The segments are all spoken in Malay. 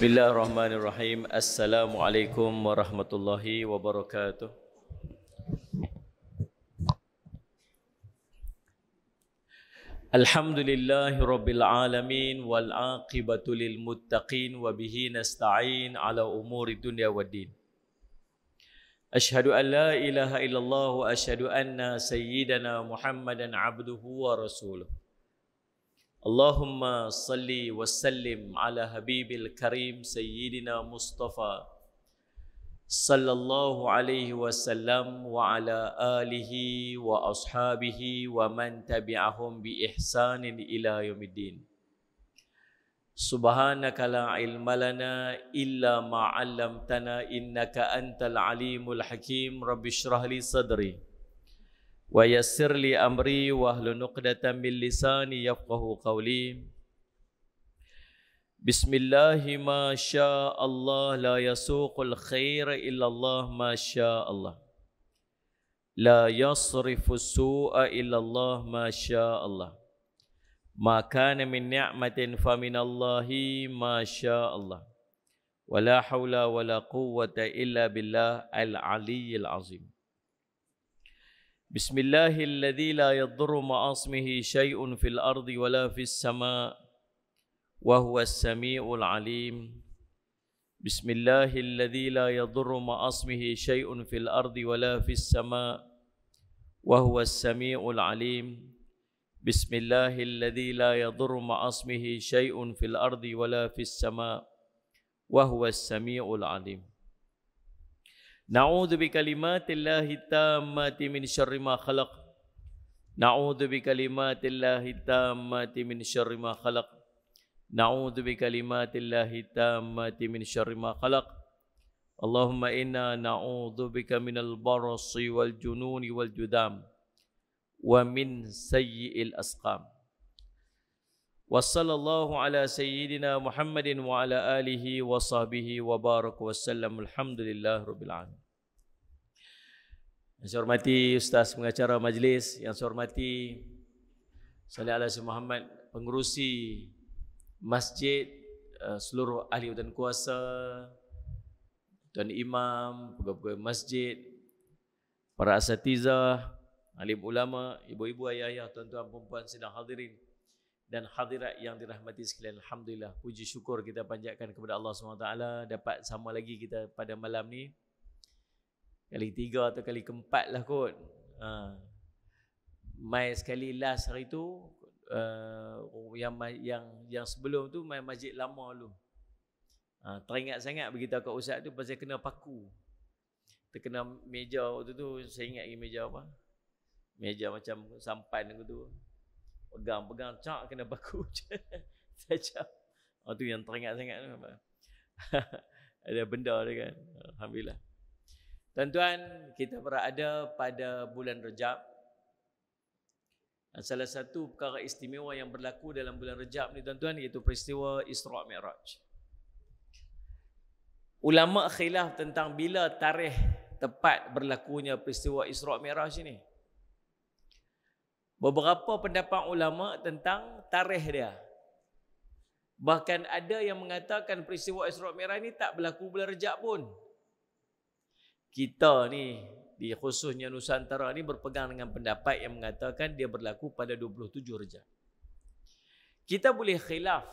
Bismillahirrahmanirrahim. Assalamualaikum warahmatullahi wabarakatuh. Alhamdulillahi rabbil alamin wal aqibatu lil muttaqin wa bihi nasta'in ala umuri dunya waddin. Ashhadu an la ilaha illallah wa ashhadu anna sayyidana Muhammadan abduhu wa rasuluh. Allahumma salli wa sallim ala habibil karim sayyidina Mustafa sallallahu alaihi wasallam wa ala alihi wa ashabihi wa man tabi'ahum bi ihsanin ila yaumiddin. Subhanaka la ilma lana illa ma 'allamtana innaka antal alimul hakim. Rabbi shrah li sadri wa yassir li amri wahlul 'uqdatam min lisani yafqahu qawli. Bismillahi ma syaa Allah la yasuqul khaira illa Allah ma syaa Allah. La yasrifu su'a illa Allah ma syaa Allah. Ma kana min ni'matin fa min Allahi ma syaa Allah. Wa la haula wa la quwwata illa billah al-aliyyil azim. Bismillahilladzi la yadurru ma'asmihi syai'un fil ardi wa la fis sama' wa huwas sami'ul alim. Bismillahilladzi la yadurru ma'asmihi syai'un fil ardi wa la fis sama' wa huwas sami'ul alim. Bismillahilladzi la yadurru ma'asmihi syai'un fil ardi wa la fis sama' wa huwas sami'ul alim. Na'udzu bikalimatillahi tammati min syarri ma khalaq. Na'udzu bikalimatillahi tammati min syarri ma khalaq. Na'udzu bikalimatillahi tammati min syarri ma khalaq. Allahumma inna na'udzu bika minal barasi wal jununi wal judam wa min sayyi'il asqam. Wa sallallahu ala sayyidina Muhammadin wa ala alihi wa sahbihi wa baraka wa sallam. Alhamdulillah rabbil alamin. Yang saya hormati Ustaz pengacara majlis, yang saya hormati Salih ala Sayyidina Muhammad, pengerusi masjid, seluruh ahli dan kuasa, tuan imam, pegawai masjid, para asatizah, alim ulama, ibu-ibu, ayah-ayah, tuan-tuan, perempuan sedang hadirin dan hadirat yang dirahmati sekalian. Alhamdulillah, puji syukur kita panjatkan kepada Allah SWT dapat sama lagi kita pada malam ni. Kali ketiga atau kali keempat lah kot. Mai sekali last hari tu, yang sebelum tu mai masjid lama dulu. Teringat sangat beritahu kat ustaz tu pasal kena paku. Terkena meja waktu tu, saya ingat lagi meja apa? Meja macam sampan tu. Pegang-pegang cak kena paku saja. Tu yang teringat sangat tu. Ada benda dia kan. Alhamdulillah. Tuan-tuan, kita berada pada bulan Rejab. Salah satu perkara istimewa yang berlaku dalam bulan Rejab ni tuan-tuan, iaitu peristiwa Isra' Mi'raj. Ulama khilaf tentang bila tarikh tepat berlakunya peristiwa Isra' Mi'raj ini. Beberapa pendapat ulama tentang tarikh dia. Bahkan ada yang mengatakan peristiwa Isra' Mi'raj ni tak berlaku bulan Rejab pun. Kita ni, di khususnya Nusantara ni, berpegang dengan pendapat yang mengatakan dia berlaku pada 27 Rejab. Kita boleh khilaf,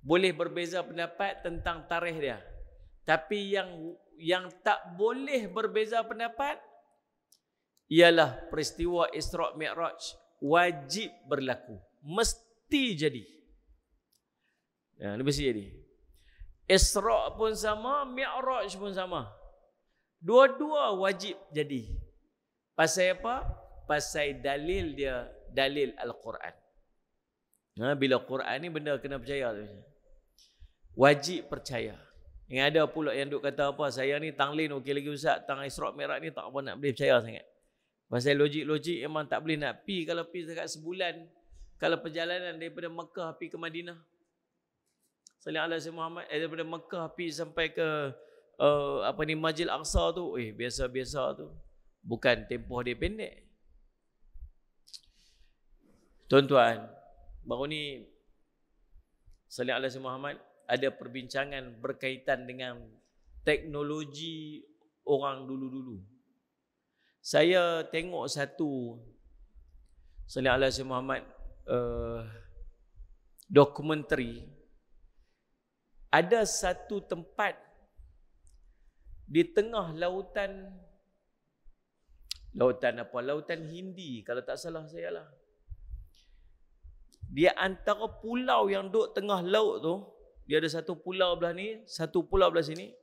boleh berbeza pendapat tentang tarikh dia. Tapi yang tak boleh berbeza pendapat ialah peristiwa Isra' Mi'raj wajib berlaku, mesti jadi. Ya, ini mesti jadi. Isra' pun sama, Mi'raj pun sama. Dua-dua wajib jadi. Pasal apa? Pasal dalil dia, dalil Al-Quran. Bila Quran ni benda kena percaya. Wajib percaya. Yang ada pula yang duk kata apa, saya ni tanglin okey lagi ustaz, tang Isra' Mi'raj ni tak apa nak boleh percaya sangat. Pasal logik-logik memang tak boleh nak pi. Kalau pi dekat sebulan, kalau perjalanan daripada Mekah pi ke Madinah, Salih ala Sayyidina Muhammad, daripada Mekah pi sampai ke Masjid Al-Aqsa tu, biasa-biasa tu. Bukan tempoh dia pendek. Tuan-tuan, baru ni Salih ala Sayyidina Muhammad, ada perbincangan berkaitan dengan teknologi orang dulu-dulu. Saya tengok satu Sallallahu Alaihi Muhammad dokumentari. Ada satu tempat di tengah lautan Hindi kalau tak salah saya lah. Dia antara pulau yang duduk tengah laut tu, dia ada satu pulau belah ni, satu pulau belah sini.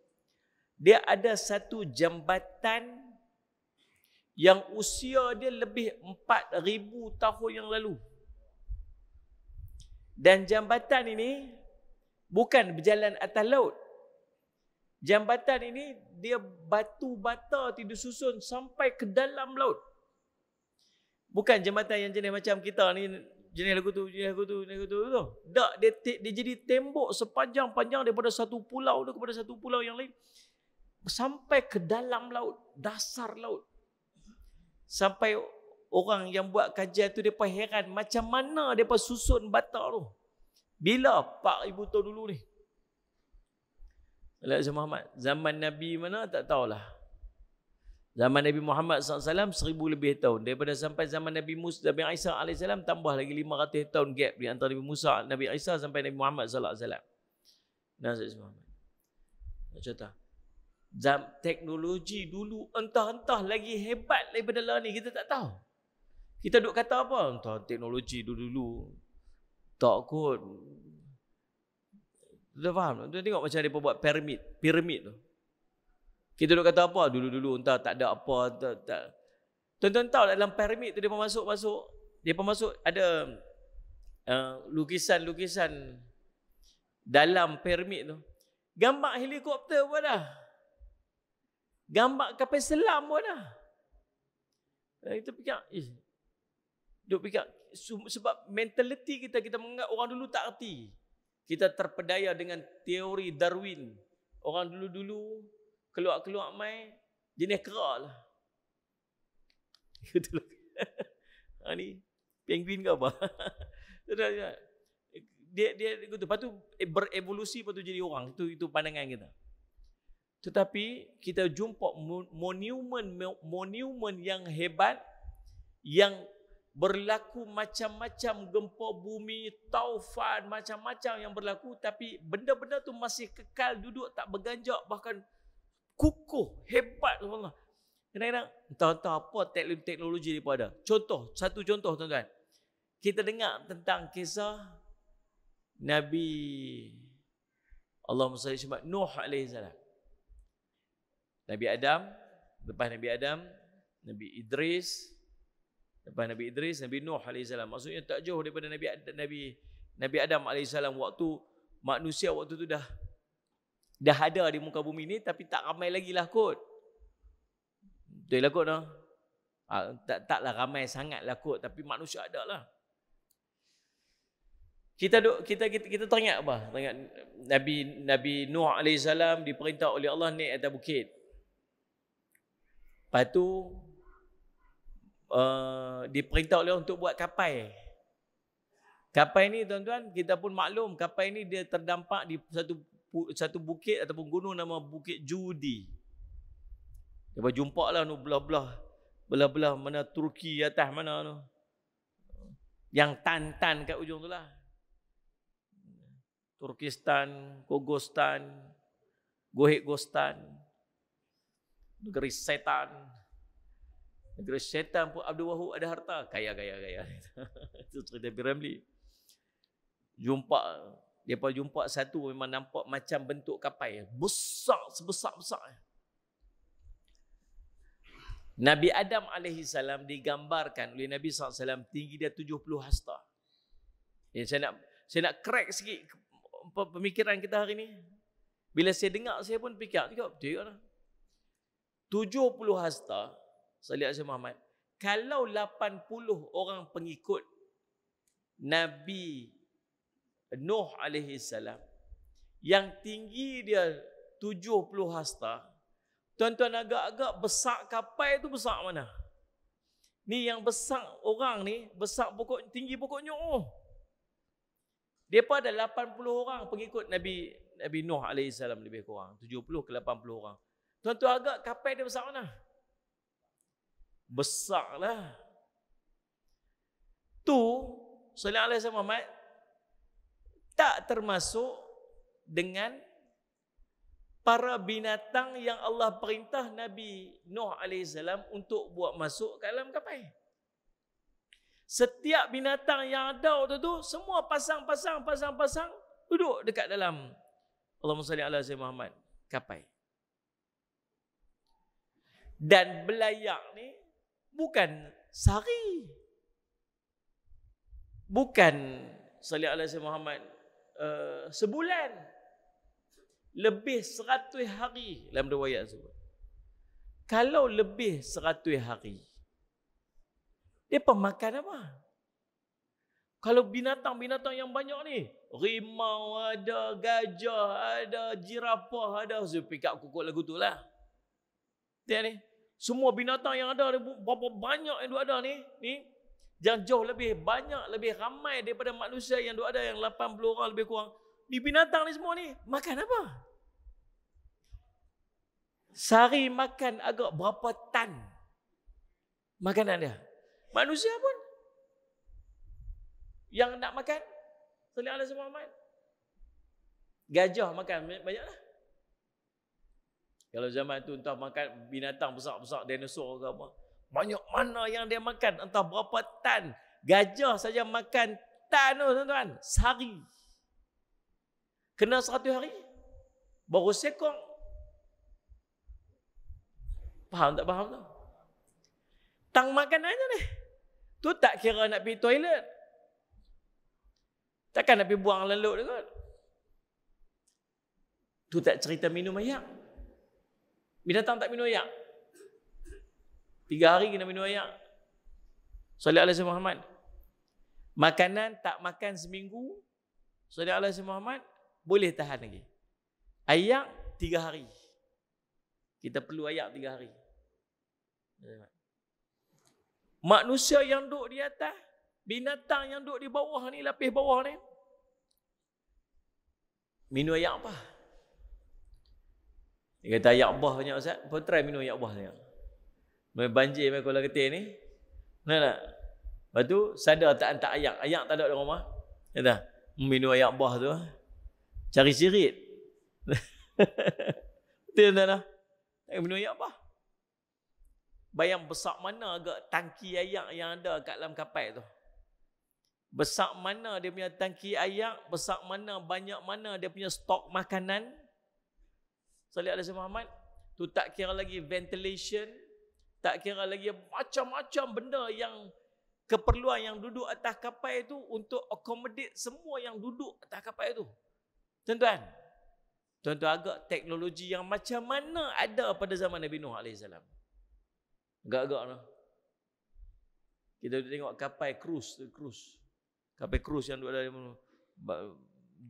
Dia ada satu jambatan yang usia dia lebih 4,000 tahun yang lalu. Dan jambatan ini bukan berjalan atas laut. Jambatan ini dia batu bata disusun sampai ke dalam laut. Bukan jambatan yang jenis macam kita ni, jenis lagu tu. Tak, dia jadi tembok sepanjang-panjang daripada satu pulau tu kepada satu pulau yang lain. Sampai ke dalam laut, dasar laut. Sampai orang yang buat kajian tu mereka heran macam mana mereka susun bata tu. Bila 4,000 tahun dulu ni? Muhammad. Zaman Nabi mana tak tahulah. Zaman Nabi Muhammad SAW 1,000 lebih tahun. Daripada sampai zaman Nabi Isa AS tambah lagi 500 tahun gap di antara Nabi Musa, Nabi Isa sampai Nabi Muhammad SAW. Nabi Muhammad. Contoh. Teknologi dulu entah-entah lagi hebat daripada lah ni, kita tak tahu. Kita duk kata apa? Entah teknologi dulu-dulu. Tak kot. Dah faham? Tuan tengok macam mereka buat piramid tu. Kita duk kata apa? Dulu-dulu entah tak ada apa. Tak. Tuan-tuan tahu dalam piramid tu mereka masuk ada lukisan-lukisan dalam piramid tu. Gambar helikopter pun dah. Gambar kapal selam pun dah. Kita fikir, sebab mentaliti kita menganggap orang dulu tak erti. Kita terpedaya dengan teori Darwin. Orang dulu-dulu keluar mai jenis kera lah. Ni penguin ke apa? dia lepas tu berevolusi, lepas tu jadi orang. Itu pandangan kita. Tetapi kita jumpa monumen yang hebat yang berlaku macam-macam gempa bumi, taufan, macam-macam yang berlaku, tapi benda-benda tu masih kekal duduk, tak berganjak, bahkan kukuh, hebat. Kadang-kadang entah apa teknologi dia ada. Satu contoh tuan-tuan. Kita dengar tentang kisah Nabi Allahumma salli ala Nuh alaihi salam. Nabi Adam, lepas Nabi Adam, Nabi Idris, lepas Nabi Idris, Nabi Nuh AS. Maksudnya tak jauh daripada Nabi Adam AS. Waktu manusia waktu tu dah ada di muka bumi ni, tapi tak ramai lagi lah kot. Betul lah kot no? Taklah ramai sangat lah kot, tapi manusia ada lah. Kita teringat apa? Teringat Nabi Nuh AS diperintah oleh Allah naik atas bukit. Lepas tu diperintah oleh untuk buat kapal. Kapal ni tuan-tuan, kita pun maklum kapal ni dia terdampak di satu bukit ataupun gunung nama Bukit Judi. Dia jumpa lah belah-belah mana Turki atas mana tu. Yang tan kat ujung tu lah. Turkistan, Kogostan, Gohek-Gostan, negeri setan. Negeri setan pun Abdul Wahab ada harta. Kaya. Itu cerita Piramli. Dia jumpa satu memang nampak macam bentuk kapal. Besar, sebesar-besar. Nabi Adam AS digambarkan oleh Nabi SAW tinggi dia 70 hasta. Saya nak crack sikit pemikiran kita hari ni. Bila saya dengar, saya pun fikir, betul lah. 70 hasta, Sallallahu Alaihi Muhammad. Kalau 80 orang pengikut Nabi Nuh alaihi salam yang tinggi dia 70 hasta, tuan-tuan agak-agak besar kapal tu besar mana? Ni yang besar orang ni, besar tinggi pokok nyok. Mereka ada 80 orang pengikut Nabi Nuh AS lebih kurang. 70 ke 80 orang. Tuan-tuan agak kapal dia besar mana? Besarlah. Tu, sallallahu alaihi wasallam tak termasuk dengan para binatang yang Allah perintah Nabi Nuh AS untuk buat masuk ke dalam kapal. Setiap binatang yang ada tu semua pasang duduk dekat dalam Allahumma salli ala sayyidina Muhammad kapal. Dan belayak ni bukan sehari. Bukan salli ala sayyidina Muhammad sebulan. Lebih 100 hari dalam riwayat sebut. Kalau lebih 100 hari, dia pemakan apa? Kalau binatang-binatang yang banyak ni, rimau ada, gajah ada, jirafah ada, saya pick up kukuk lagu tu lah. Dia ni, semua binatang yang ada, berapa banyak yang ada ni, yang jauh lebih banyak, lebih ramai daripada manusia yang ada, yang 80 orang lebih kurang. Ni binatang ni semua ni, makan apa? Sehari makan agak berapa tan makanan dia. Manusia pun yang nak makan, sallallahu alaihi wasallam, gajah makan banyaklah. Kalau zaman tu entah makan binatang besar-besar, dinosaur ke apa, banyak mana yang dia makan, entah berapa tan. Gajah saja makan tan tu tuan-tuan, sehari. Kena 100 hari, baru sekong. Faham tak faham tu? Tang makanannya ni. Tu tak kira nak pergi toilet. Takkan nak pergi buang lelut dia kot. Tu tak cerita minum ayak. Binatang tak minum ayak. 3 hari kena minum ayak. Sallallahu alaihi Muhammad. Makanan tak makan seminggu. Sallallahu alaihi Muhammad. Boleh tahan lagi. Ayak 3 hari. Kita perlu ayak 3 hari. Manusia yang duduk di atas, binatang yang duduk di bawah ni, lapis bawah ni, minum ayak apa? Dia kata ayak bah banyak Ustaz. Kau try minum ayak bah banyak. Banjir main kolam ketir ni. Nak? Lepas tu sadar tak hantar ayak. Ayak tak ada di rumah. Dia kata, minum ayak bah tu. Cari sirit. Betul tak? Minum ayak bah. Bayang besar mana agak tangki ayak yang ada kat dalam kapal tu. Besar mana dia punya tangki ayak, besar mana, banyak mana dia punya stok makanan. Sallallahu alaihi Muhammad. Tu tak kira lagi ventilation, tak kira lagi macam-macam benda yang keperluan yang duduk atas kapal itu untuk accommodate semua yang duduk atas kapal itu. Tuan-tuan, agak teknologi yang macam mana ada pada zaman Nabi Nuh AS. Agak-agak no. Kita tengok kapal cruise. Kapal cruise yang duduk dalam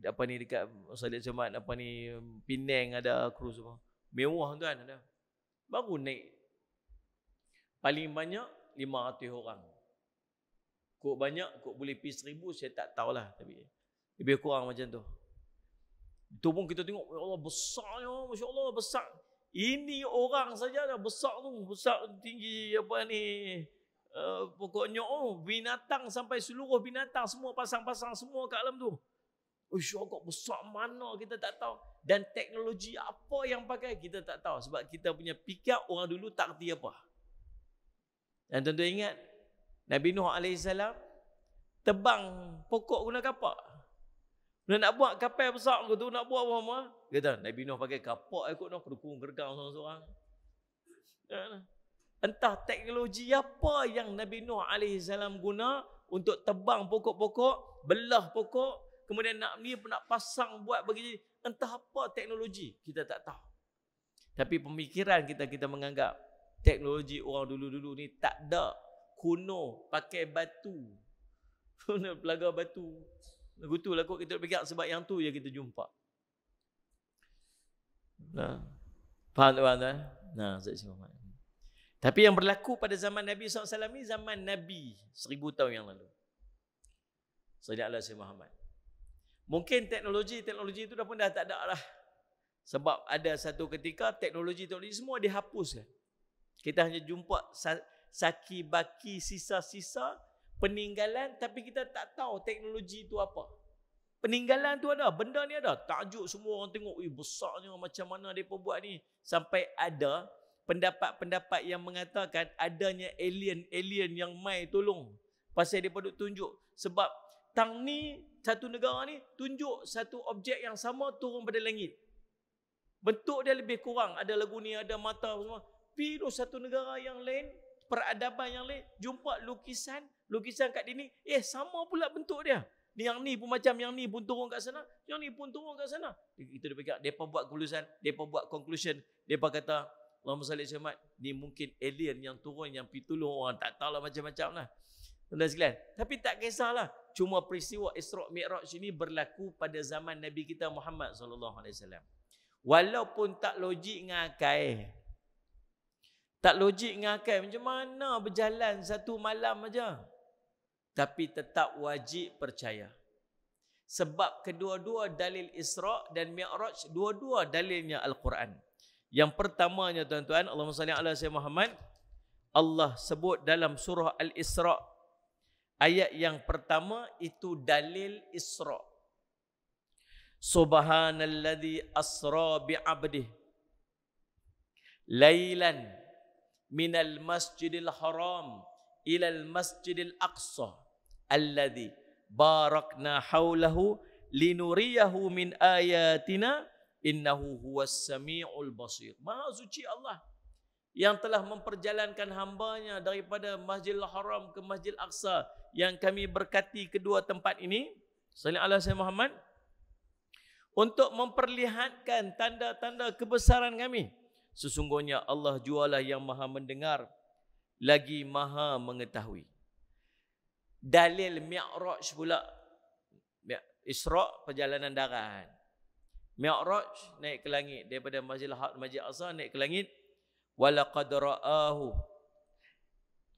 apa ni dekat Salih Jumat, apa ni Penang ada cruise apa. Mewah tuan ada. Baru naik. Paling banyak 500 orang. Kok banyak, kok boleh pergi 1000 saya tak tahulah, tapi lebih kurang macam tu. Itu pun kita tengok, ya Allah besarnya, masya-Allah besar. Ini orang saja dah besar tu, besar tinggi apa ni. Pokoknya binatang sampai seluruh binatang semua pasang-pasang semua kat dalam tu. Uish, agak besar mana kita tak tahu. Dan teknologi apa yang pakai kita tak tahu. Sebab kita punya fikir orang dulu tak kerti apa. Dan tentu ingat, Nabi Nuh AS tebang pokok guna kapak. Nak buat kapal besar tu, nak buat apa-apa. Kata, Nabi Nuh pakai kapak ikut nak kedukung gergang seorang-seorang. Entah teknologi apa yang Nabi Nuh AS guna untuk tebang pokok-pokok, belah pokok, kemudian nak pasang buat begini. Entah apa teknologi, kita tak tahu. Tapi pemikiran kita menganggap teknologi orang dulu-dulu ni tak ada. Kuno, pakai batu. Pelaga batu. Lagu tu lah kot kita pegang sebab yang tu yang kita jumpa. Nah, faham tuan-tuan? Nah, tapi yang berlaku pada zaman Nabi SAW ni zaman Nabi 1000 tahun yang lalu. Sallallahu alaihi Muhammad. Mungkin teknologi itu dah pun dah tak ada lah. Sebab ada satu ketika teknologi semua dihapuskan. Kita hanya jumpa saki baki sisa-sisa peninggalan, tapi kita tak tahu teknologi itu apa. Peninggalan tu ada, benda ni ada. Tajuk semua orang tengok, besarnya macam mana mereka buat ni. Sampai ada pendapat-pendapat yang mengatakan adanya alien yang mai tolong. Pasal mereka duk tunjuk. Sebab tang ni, satu negara ni tunjuk satu objek yang sama turun pada langit. Bentuk dia lebih kurang. Ada lagu ni, ada mata semua. Pergi satu negara yang lain, peradaban yang lain, jumpa lukisan kat sini, sama pula bentuk dia. Yang ni pun macam, yang ni pun turun kat sana, yang ni pun turun kat sana. Itu dia pegang, depa buat conclusion, depa kata, Allahumma salli alaihi wasallam, ni mungkin alien yang turun yang pergi tolong orang, tak tahulah macam-macam lah. Tuan-tuan sekalian, tapi tak kisahlah. Cuma peristiwa Isra' Mi'raj ini berlaku pada zaman Nabi kita Muhammad sallallahu alaihi wasallam. Walaupun tak logik ngakai. Tak logik ngakai, macam mana berjalan satu malam aja. Tapi tetap wajib percaya. Sebab kedua-dua dalil Isra' dan Mi'raj, dua-dua dalilnya Al-Quran. Yang pertamanya tuan-tuan, Allahumma salli ala sayyidina Muhammad, Allah sebut dalam surah Al-Isra', ayat yang pertama itu dalil Isra'. Subhanalladzi asra bi'abdih lailan minal masjidil haram ilal masjidil aqsa alladzi barakna haulahu linuriyahu min ayatina innahu huwas samiul basir. Maha suci Allah yang telah memperjalankan hambanya daripada Masjidil Haram ke Masjidil Aqsa, yang kami berkati kedua tempat ini, sallallahu alaihi wasallam Muhammad, untuk memperlihatkan tanda-tanda kebesaran kami. Sesungguhnya Allah jualah yang maha mendengar lagi maha mengetahui. Dalil Mi'raj pula. Isra' perjalanan darat. Mi'raj naik ke langit daripada Masjid Aqsa naik ke langit. Walaqad ra'ahu,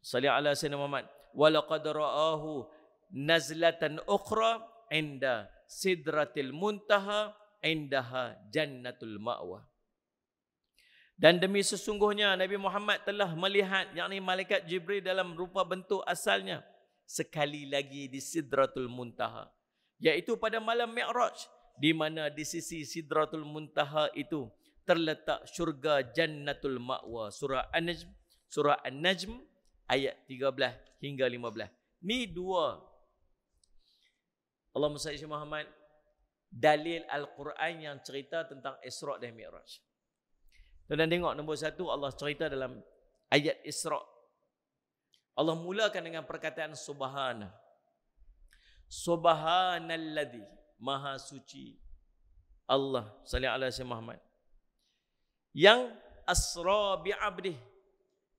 sallallahu alaihi wasallam Muhammad, walaqad ra'ahu nazlatan ukhra inda sidratil muntaha indaha jannatul ma'wa. Dan demi sesungguhnya Nabi Muhammad telah melihat, yakni malaikat Jibril dalam rupa bentuk asalnya sekali lagi di Sidratul Muntaha, iaitu pada malam Mi'raj, di mana di sisi Sidratul Muntaha itu terletak syurga Jannatul Ma'wa. Surah An-Najm ayat 13 hingga 15. Ni dua, Allahumma salli ala Muhammad, dalil Al-Quran yang cerita tentang Isra' dan Mi'raj. Dan tengok nombor satu, Allah cerita dalam ayat Isra'. Allah mulakan dengan perkataan Subhana. Subhanalladzi, maha suci Allah, sallallahu alaihi wasallam Muhammad, yang asra bi'abdih,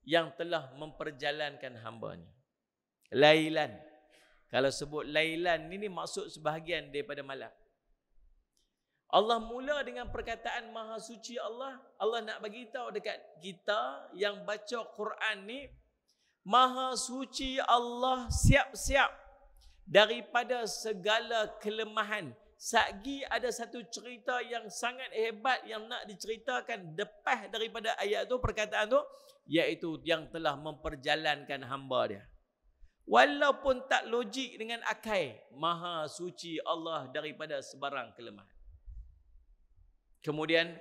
yang telah memperjalankan hambanya. Lailan. Kalau sebut lailan ini maksud sebahagian daripada malam. Allah mula dengan perkataan maha suci Allah. Allah nak bagi tahu dekat kita yang baca Quran ni, maha suci Allah, siap-siap daripada segala kelemahan. Sagi ada satu cerita yang sangat hebat yang nak diceritakan lepas daripada ayat tu, perkataan tu, iaitu yang telah memperjalankan hamba dia. Walaupun tak logik dengan akal, maha suci Allah daripada sebarang kelemahan. Kemudian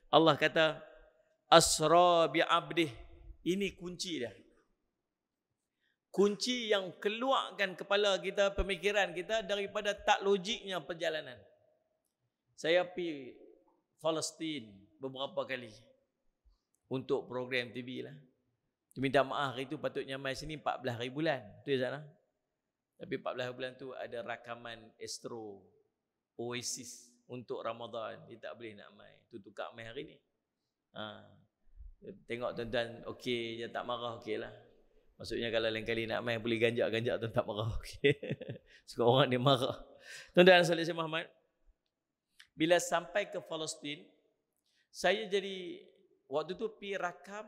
Allah kata asra bi'abdih. Ini kunci dia. Kunci yang keluarkan kepala kita, pemikiran kita daripada tak logiknya perjalanan. Saya pergi Palestin beberapa kali untuk program TV lah. Minta maaf, hari itu patutnya mai sini 14 hari bulan. Betul tak? Tapi 14 hari bulan tu ada rakaman Astro Oasis untuk Ramadan. Dia tak boleh nak mai. Tu tukar mai hari ni. Tengok tuan-tuan okey je, tak marah okey lah. Maksudnya kalau lain kali nak mai boleh ganjak-ganjak tuan tak marah okey. Suka orang dia marah. Tuan-tuan sallallahu alaihi Muhammad, bila sampai ke Palestin, saya jadi waktu tu pergi rakam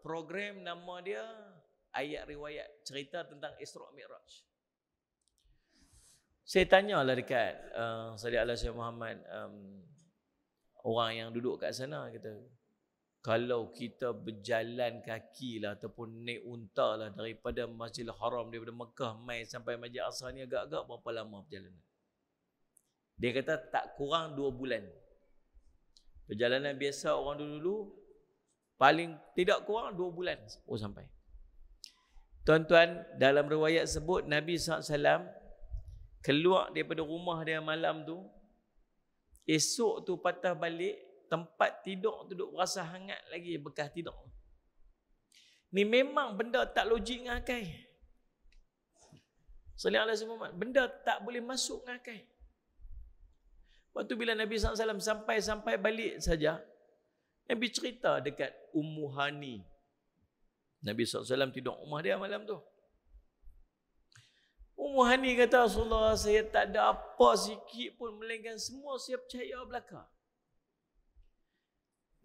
program, nama dia ayat riwayat cerita tentang Isra' Mi'raj. Saya tanyalah dekat Salih Ala Syekh Muhammad, orang yang duduk kat sana, kata, kalau kita berjalan kaki lah ataupun naik unta lah daripada Masjidil Haram, daripada Mekah mai sampai Masjid Aqsa ni agak-agak berapa lama perjalanan? Dia kata tak kurang 2 bulan. Perjalanan biasa orang dulu paling tidak kurang 2 bulan sampai. Tuan-tuan, dalam riwayat sebut Nabi SAW keluar daripada rumah dia malam tu, esok tu patah balik, tempat tidur tu duk rasa hangat lagi bekas tidur. Ni memang benda tak logik dengan akal. Sallallahu alaihi wasallam, benda tak boleh masuk dengan akal. Waktu bila Nabi SAW sampai balik saja, Nabi cerita dekat Ummu Hani. Nabi SAW tidur rumah dia malam tu. Ummu Hani kata, Rasulullah, saya tak ada apa sikit pun, melainkan semua saya percaya belaka.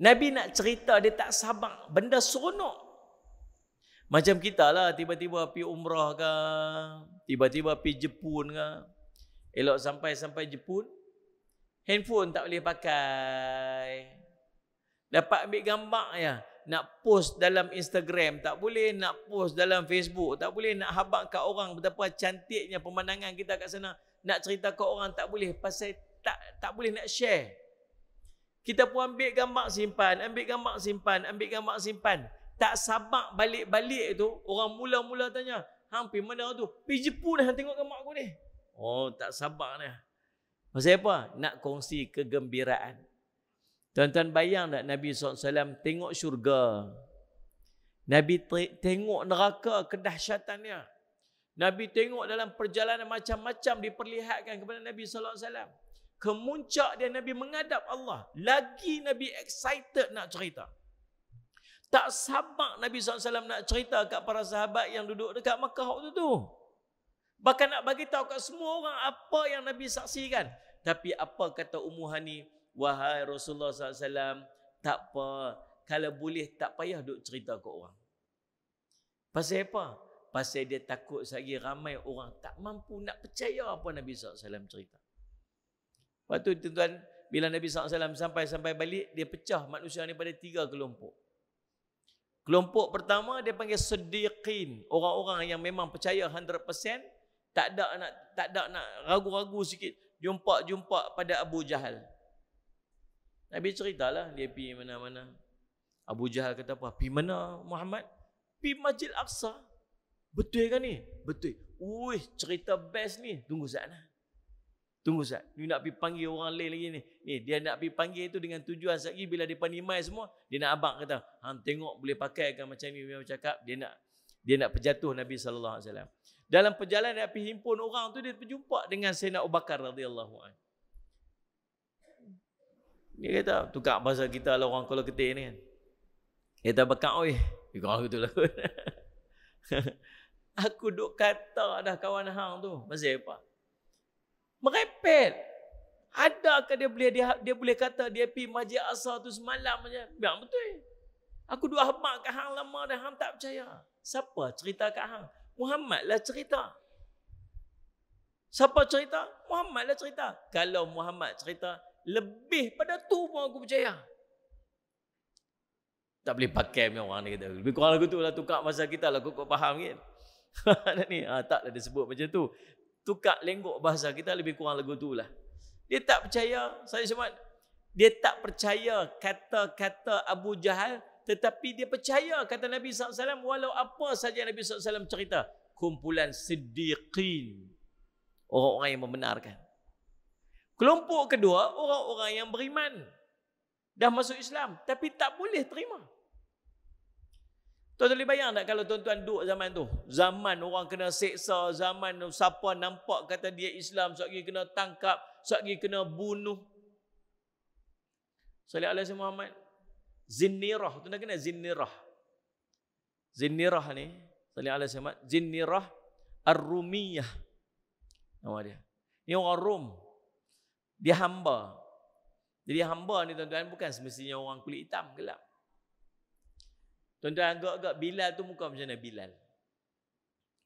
Nabi nak cerita, dia tak sabar. Benda seronok. Macam kita lah, tiba-tiba pergi umrah ke, tiba-tiba pergi Jepun ke. Elok sampai Jepun, handphone tak boleh pakai. Dapat ambil gambar ya. Nak post dalam Instagram tak boleh, nak post dalam Facebook tak boleh, nak habaq kat orang betapa cantiknya pemandangan kita kat sana, nak cerita kat orang tak boleh, pasal tak boleh nak share. Kita pun ambil gambar simpan, ambil gambar simpan, ambil gambar simpan. Tak sabar balik-balik tu, orang mula-mula tanya, hang pergi mana tu? Pergi Jepun dah tengok gambar aku ni. Oh, tak sabar dah. Pasal apa? Nak kongsi kegembiraan. Tuan-tuan bayang tak Nabi SAW tengok syurga. Nabi tengok neraka kedahsyatannya. Nabi tengok dalam perjalanan macam-macam diperlihatkan kepada Nabi SAW. Kemuncak dia Nabi menghadap Allah. Lagi Nabi excited nak cerita. Tak sabar Nabi SAW nak cerita kat para sahabat yang duduk dekat Makkah waktu tu. Bahkan nak bagi tahu kat semua orang apa yang Nabi saksikan. Tapi apa kata Ummu Hani? Wahai Rasulullah SAW, tak apa. Kalau boleh tak payah duk cerita ke orang. Pasal apa? Pasal dia takut lagi ramai orang tak mampu nak percaya apa Nabi SAW cerita. Waktu tuan-tuan, bila Nabi SAW sampai balik, dia pecah manusia ni pada 3 kelompok. Kelompok pertama dia panggil Siddiqin. Orang-orang yang memang percaya 100%. Tak ada nak ragu-ragu sikit. Jumpa pada Abu Jahal. Nabi ceritalah dia pergi mana-mana. Abu Jahal kata apa? Pergi mana Muhammad? Pergi Masjid Aqsa. Betul kan ni? Betul. Uih, cerita best ni. Tunggu saat lah. Tunggu saat. Dia nak pergi panggil orang lain lagi ni. Ni dia nak pergi panggil tu dengan tujuan sekali bila dia pandimai semua, dia nak abang kata, hang tengok boleh pakai kan macam ni dia cakap, dia nak perjatuh Nabi sallallahu alaihi wasallam. Dalam perjalanan dia pergi himpun orang tu, dia berjumpa dengan Sayyidina Abu Bakar radhiyallahu anhu. Dia kata, tukar bahasa kita lah orang Kuala Ketir ni kan. Dia kata, Bakar, oi. Dia kata, betul lah. Aku duk kata dah kawan hang tu. Pasal apa? Merepet. Adakah dia boleh kata dia pergi Masjid Aqsa tu semalam aja? Biar betul. Aku duk habaq kat hang lama dah, hang tak percaya. Siapa cerita kat hang? Muhammad lah cerita. Siapa cerita? Muhammad lah cerita. Kalau Muhammad cerita, lebih pada tu pun aku percaya. Tak boleh pakai punya orang ni kata. Lebih kurang lagu tu lah, tukar masa kita lah, kau faham kan? Ni, taklah dia sebut macam tu. Tukar lenggok bahasa kita, lebih kurang lagu tu lah. Dia tak percaya, saya sebut, dia tak percaya kata-kata Abu Jahal, tetapi dia percaya kata Nabi SAW, walau apa saja Nabi SAW cerita. Kumpulan Siddiqin. Orang-orang yang membenarkan. Kelompok kedua, orang-orang yang beriman. Dah masuk Islam. Tapi tak boleh terima. Tuan-tuan boleh bayang tak kalau tuan-tuan duduk zaman tu? Zaman orang kena seksa. Zaman siapa nampak kata dia Islam. Sekali kena tangkap. Sekali kena bunuh. Sallallahu alaihi wasallam Muhammad. Zinnirah. Tuan-tuan kena Zinnirah. Zinnirah ni. Sallallahu alaihi wasallam. Zinnirah Ar-Rumiyah. Nama dia. Ni orang Rom. Dia hamba. Jadi hamba ni tuan-tuan bukan semestinya orang kulit hitam, gelap. Tuan-tuan agak-agak Bilal tu muka macam mana Bilal?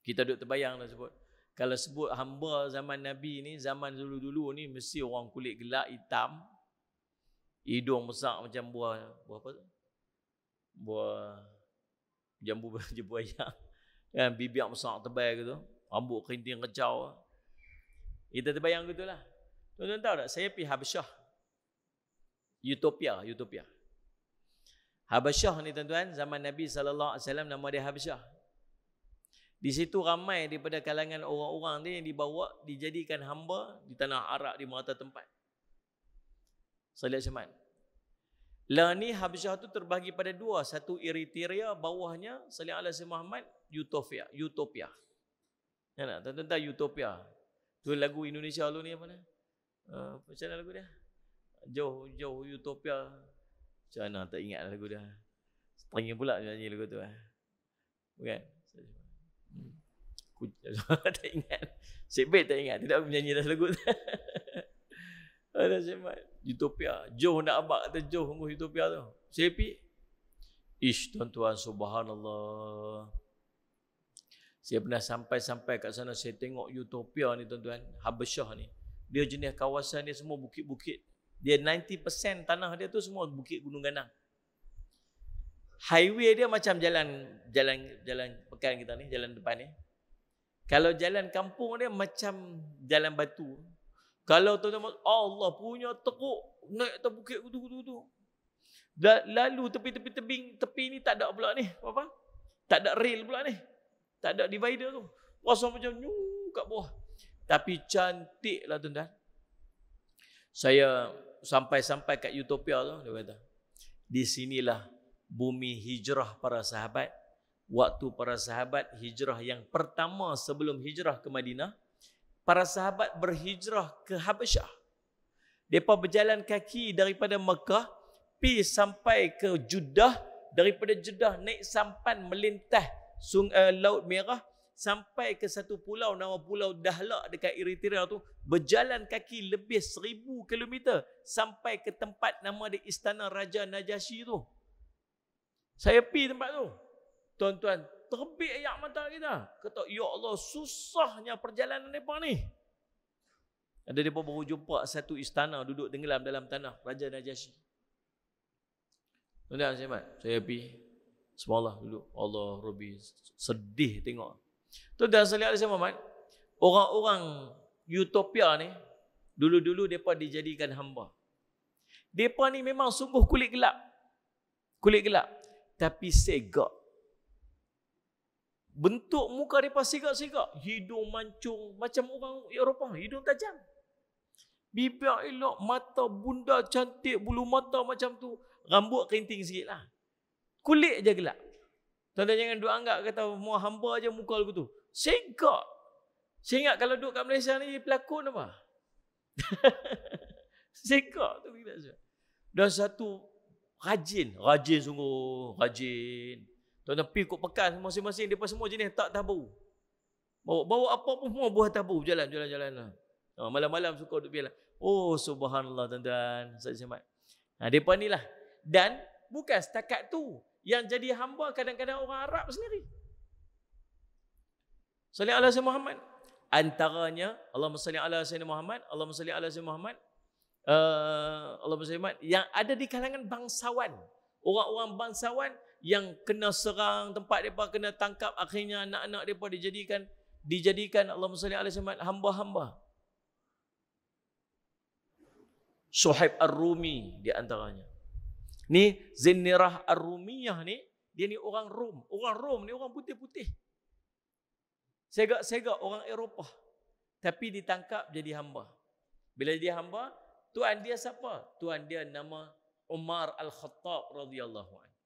Kita duduk terbayang dah sebut. Kalau sebut hamba zaman Nabi ni, zaman dulu-dulu ni mesti orang kulit gelap, hitam, hidung besar macam buah apa tu? Buah jambu buaya. Kan bibir besar tebal gitu, rambut kerinting kecau. Kita terbayang gitulah. Tuan-tuan tahu tak, saya pergi Habasyah. Utopia. Habasyah ni tuan-tuan, zaman Nabi SAW nama dia Habasyah. Di situ ramai daripada kalangan orang-orang dia yang dibawa, dijadikan hamba di tanah Arab di merata tempat. Saya lihat macam mana. Lah ni Habasyah tu terbahagi pada dua. Satu Eritrea, bawahnya Salih Alaihi Muhammad, Utopia. Ya nak, tuan-tuan tahu Utopia. Tu lagu Indonesia dulu ni apa ni? Macam mana lagu dia? Jauh Utopia. Macam mana tak ingat lagu dia. Teringin pula nyanyi lagu tu. Bukan? Tak ingat. Sebab tak ingat. Tidak menyanyi dah lagu tu. Ada semat. Utopia. Jauh nak abak kata jauh Utopia tu. Sepi. Tuan-tuan, subhanallah. Saya pernah sampai kat sana, saya tengok Utopia ni tuan-tuan, Habasyah ni. Dia jenis kawasan dia semua bukit-bukit. Dia 90% tanah dia tu semua bukit gunung ganang. Highway dia macam jalan pekan kita ni, jalan depan ni. Kalau jalan kampung dia macam jalan batu. Kalau tuan-tuan, Allah punya teruk naik atas bukit tu. Lalu tepi ni tak ada pula ni, apa? Tak ada rail pula ni. Tak ada divider tu. Rasa macam kat bawah. Tapi cantik lah tuan-tuan. Saya sampai kat Utopia tu, dia kata, di sinilah bumi hijrah para sahabat. Waktu para sahabat hijrah yang pertama sebelum hijrah ke Madinah, para sahabat berhijrah ke Habasyah. Mereka berjalan kaki daripada Mekah, pergi sampai ke Jeddah, daripada Jeddah naik sampan melintah Laut Merah sampai ke satu pulau nama Pulau Dahlak dekat Eritrea tu, berjalan kaki lebih 1000 km sampai ke tempat nama dia Istana Raja Najasyi tu. Saya pergi tempat tu. Tuan-tuan, terbit air mata kita. Kata, ya Allah, susahnya perjalanan mereka ni. Ada mereka baru jumpa satu istana duduk tenggelam dalam tanah Raja Najasyi. Tuan-tuan, saya pergi. Subhanallah dulu. Allah Rabbi, sedih tengok. Tuan-tuan sekalian Alaihi Muhammad, orang-orang Utopia ni dulu-dulu depa dijadikan hamba. Depa ni memang sungguh kulit gelap. Tapi segak. Bentuk muka depa segak-segak, hidung mancung macam orang Eropah, hidung tajam. Bibir elok, mata bunda cantik, bulu mata macam tu, rambut kerinting sikitlah. Kulit je gelap. Tuan-tuan jangan duk anggap kata mau hamba je muka lagu tu. Segak. Saya ingat kalau duduk kat Malaysia ni pelakon apa? Segak tu kita. Dan satu rajin sungguh, rajin. Tuan-tuan pergi kot pekan masing-masing depa semua jenis tak tabu. Bawa apa pun semua buah tabu, jalan. Malam-malam suka duduk biarlah. Oh subhanallah tuan-tuan, saya semat. Depa ni lah. Dan bukan setakat tu. Yang jadi hamba kadang-kadang orang Arab sendiri. Salih ala Sayyidina Muhammad. Antaranya, Allahumma salli ala Sayyidina Muhammad, Allahumma salli ala Sayyidina Muhammad, Allahumma salli Muhammad, yang ada di kalangan bangsawan. Orang-orang bangsawan yang kena serang, tempat mereka kena tangkap, akhirnya anak-anak mereka dijadikan Allahumma salli ala Sayyidina Muhammad, hamba-hamba. Suhaib Ar-Rumi di antaranya. Ni Zinnirah Ar-Rumiyah ni, dia ni orang Rom. Orang Rom ni orang putih-putih. Segak-segak orang Eropah. Tapi ditangkap jadi hamba. Bila jadi hamba, tuan dia siapa? Tuan dia nama Umar Al-Khattab radhiyallahu anhu.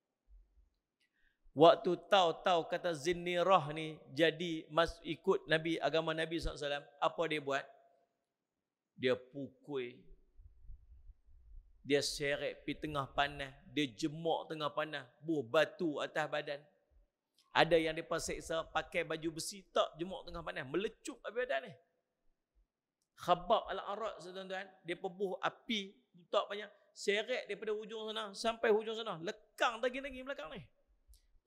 Waktu tahu kata Zinnirah ni jadi ikut Nabi, agama Nabi SAW, apa dia buat? Dia pukul. Dia seret pergi tengah panas. Dia jemuk tengah panas. Buh batu atas badan. Ada yang mereka seksa pakai baju besi. Tak jemuk tengah panas. Melecup habis badan ni. Khabab al-Arad tuan-tuan. Dia buh api. Tak banyak. Seret daripada hujung sana sampai hujung sana. Lekang lagi belakang ni.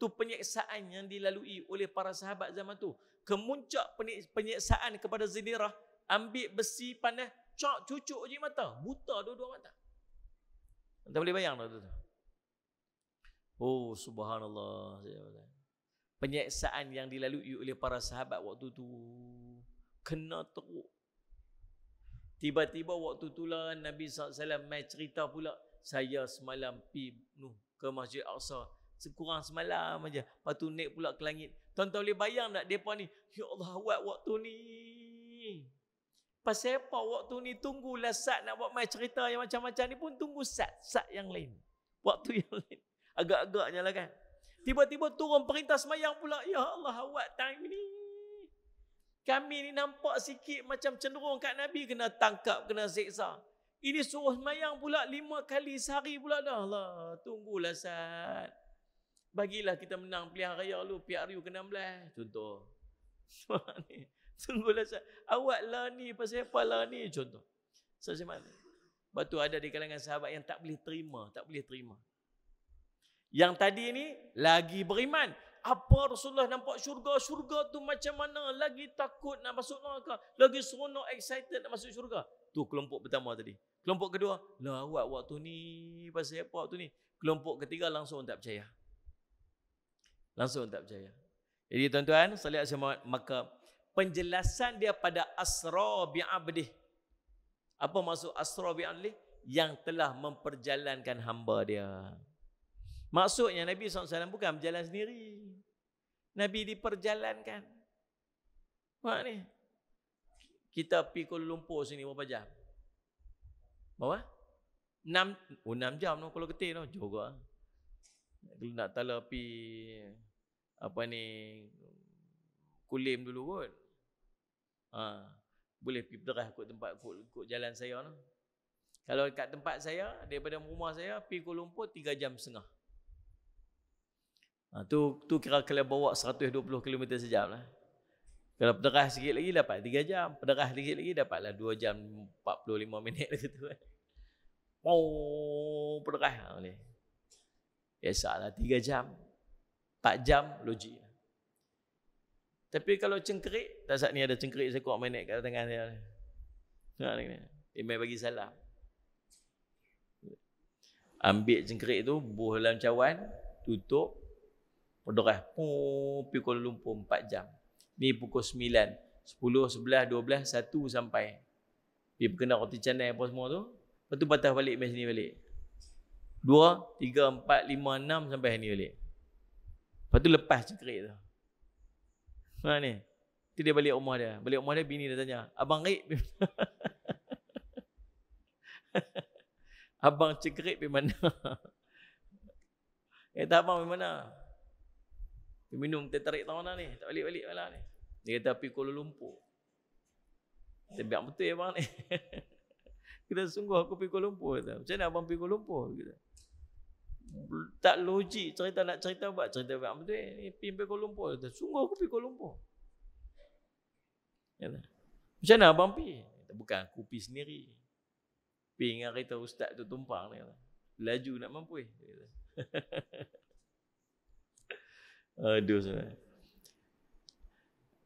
Tu penyiksaan yang dilalui oleh para sahabat zaman tu. Kemuncak penyiksaan kepada Zinirah, ambil besi panas, cak cucuk je mata, buta dua-dua mata. Anda boleh bayang tak tu? Oh, subhanallah. Penyiksaan yang dilalui oleh para sahabat waktu tu kena teruk. Tiba-tiba waktu tu lah Nabi SAW mai cerita pula, saya semalam pergi ke Masjid Aqsa, sekurang semalam aja. Lepas tu naik pula ke langit. Tuan-tuan boleh bayang tak mereka ni? Ya Allah, awak waktu ni. Pasal apa waktu ni tunggulah sat nak buat mai cerita yang macam-macam ni pun tunggu sat yang lain. Waktu yang lain. Agak-agaknya lah kan. Tiba-tiba turun perintah semayang pula. Ya Allah, awak time ni. Kami ni nampak sikit macam cenderung kat Nabi kena tangkap, kena seksa. Ini suruh semayang pula 5 kali sehari pula dah lah. Tunggulah sat. Bagilah kita menang pilihan raya lu, PRU ke-16. Contoh. Tunggulah sat. Awak lah ni, pasal apa lah ni? Contoh. Macam mana? Lepas tu ada di kalangan sahabat yang tak boleh terima. Yang tadi ni lagi beriman. Apa Rasulullah nampak syurga tu macam mana? Lagi takut nak masuk neraka. Lagi seronok, excited nak masuk syurga. Tu kelompok pertama tadi. Kelompok kedua, lah awak waktu ni, pasal apa waktu ni? Kelompok ketiga langsung tak percaya. Jadi tuan-tuan, salih asma, maka penjelasan dia pada asra bi'abdih. Apa maksud asra bi'abdih? Yang telah memperjalankan hamba dia. Maksudnya Nabi SAW bukan berjalan sendiri. Nabi diperjalankan. Mak ni. Kita pergi Kuala Lumpur sini berapa jam? Berapa? 6 jam no, kalau getih no. Juga. Kalau nak tala pergi apa ni, Kulim dulu kot. Boleh pergi berderah ikut jalan saya no. Kalau kat tempat saya, daripada rumah saya pergi Kuala Lumpur 3 jam setengah. Tu kira kalau bawa 120 km sejam lah. Kalau berderah sikit lagi dapat 3 jam. Berderah sikit lagi dapatlah 2 jam 45 minit gitu kan. Berderah boleh. Biasalah 3 jam. 4 jam logik. Tapi kalau cengkerik, tak saat ni ada cengkerik saya kuat minit kat tangan saya. Dia main bagi salam. Ambil cengkerik tu, buh dalam cawan, tutup, berderah. Pergi Kuala Lumpur 4 jam. Ni pukul 9, 10, 11, 12, 1 sampai. Pergi berkena roti canai apa semua tu. Lepas tu patah balik main sini balik. 2, 3, 4, 5, 6 sampai ni balik. Lepas tu lepas cengkerik tu. Ni. Tu dia balik rumah dia. Balik rumah dia, bini dia tanya, abang Rik abang cengkerik pergi mana? Kata abang pergi mana? Pergi minum teh tarik tahun ni. Tak balik-balik malam ni. Dia kata pergi Kuala Lumpur. Kita biar betul ya abang ni. Kita sungguh aku pergi Kuala Lumpur. Kata. Macam mana abang pergi Kuala Lumpur? Kita. Tak logik cerita nak cerita buat cerita biar betul ni. Pergi Kuala Lumpur. Kata. Sungguh aku pergi Kuala Lumpur. Kata. Macam mana abang pergi? Kata. Bukan aku pergi sendiri. Pergi dengan kereta ustaz tu tumpang ni. Laju nak mampu. Aduh sebenarnya.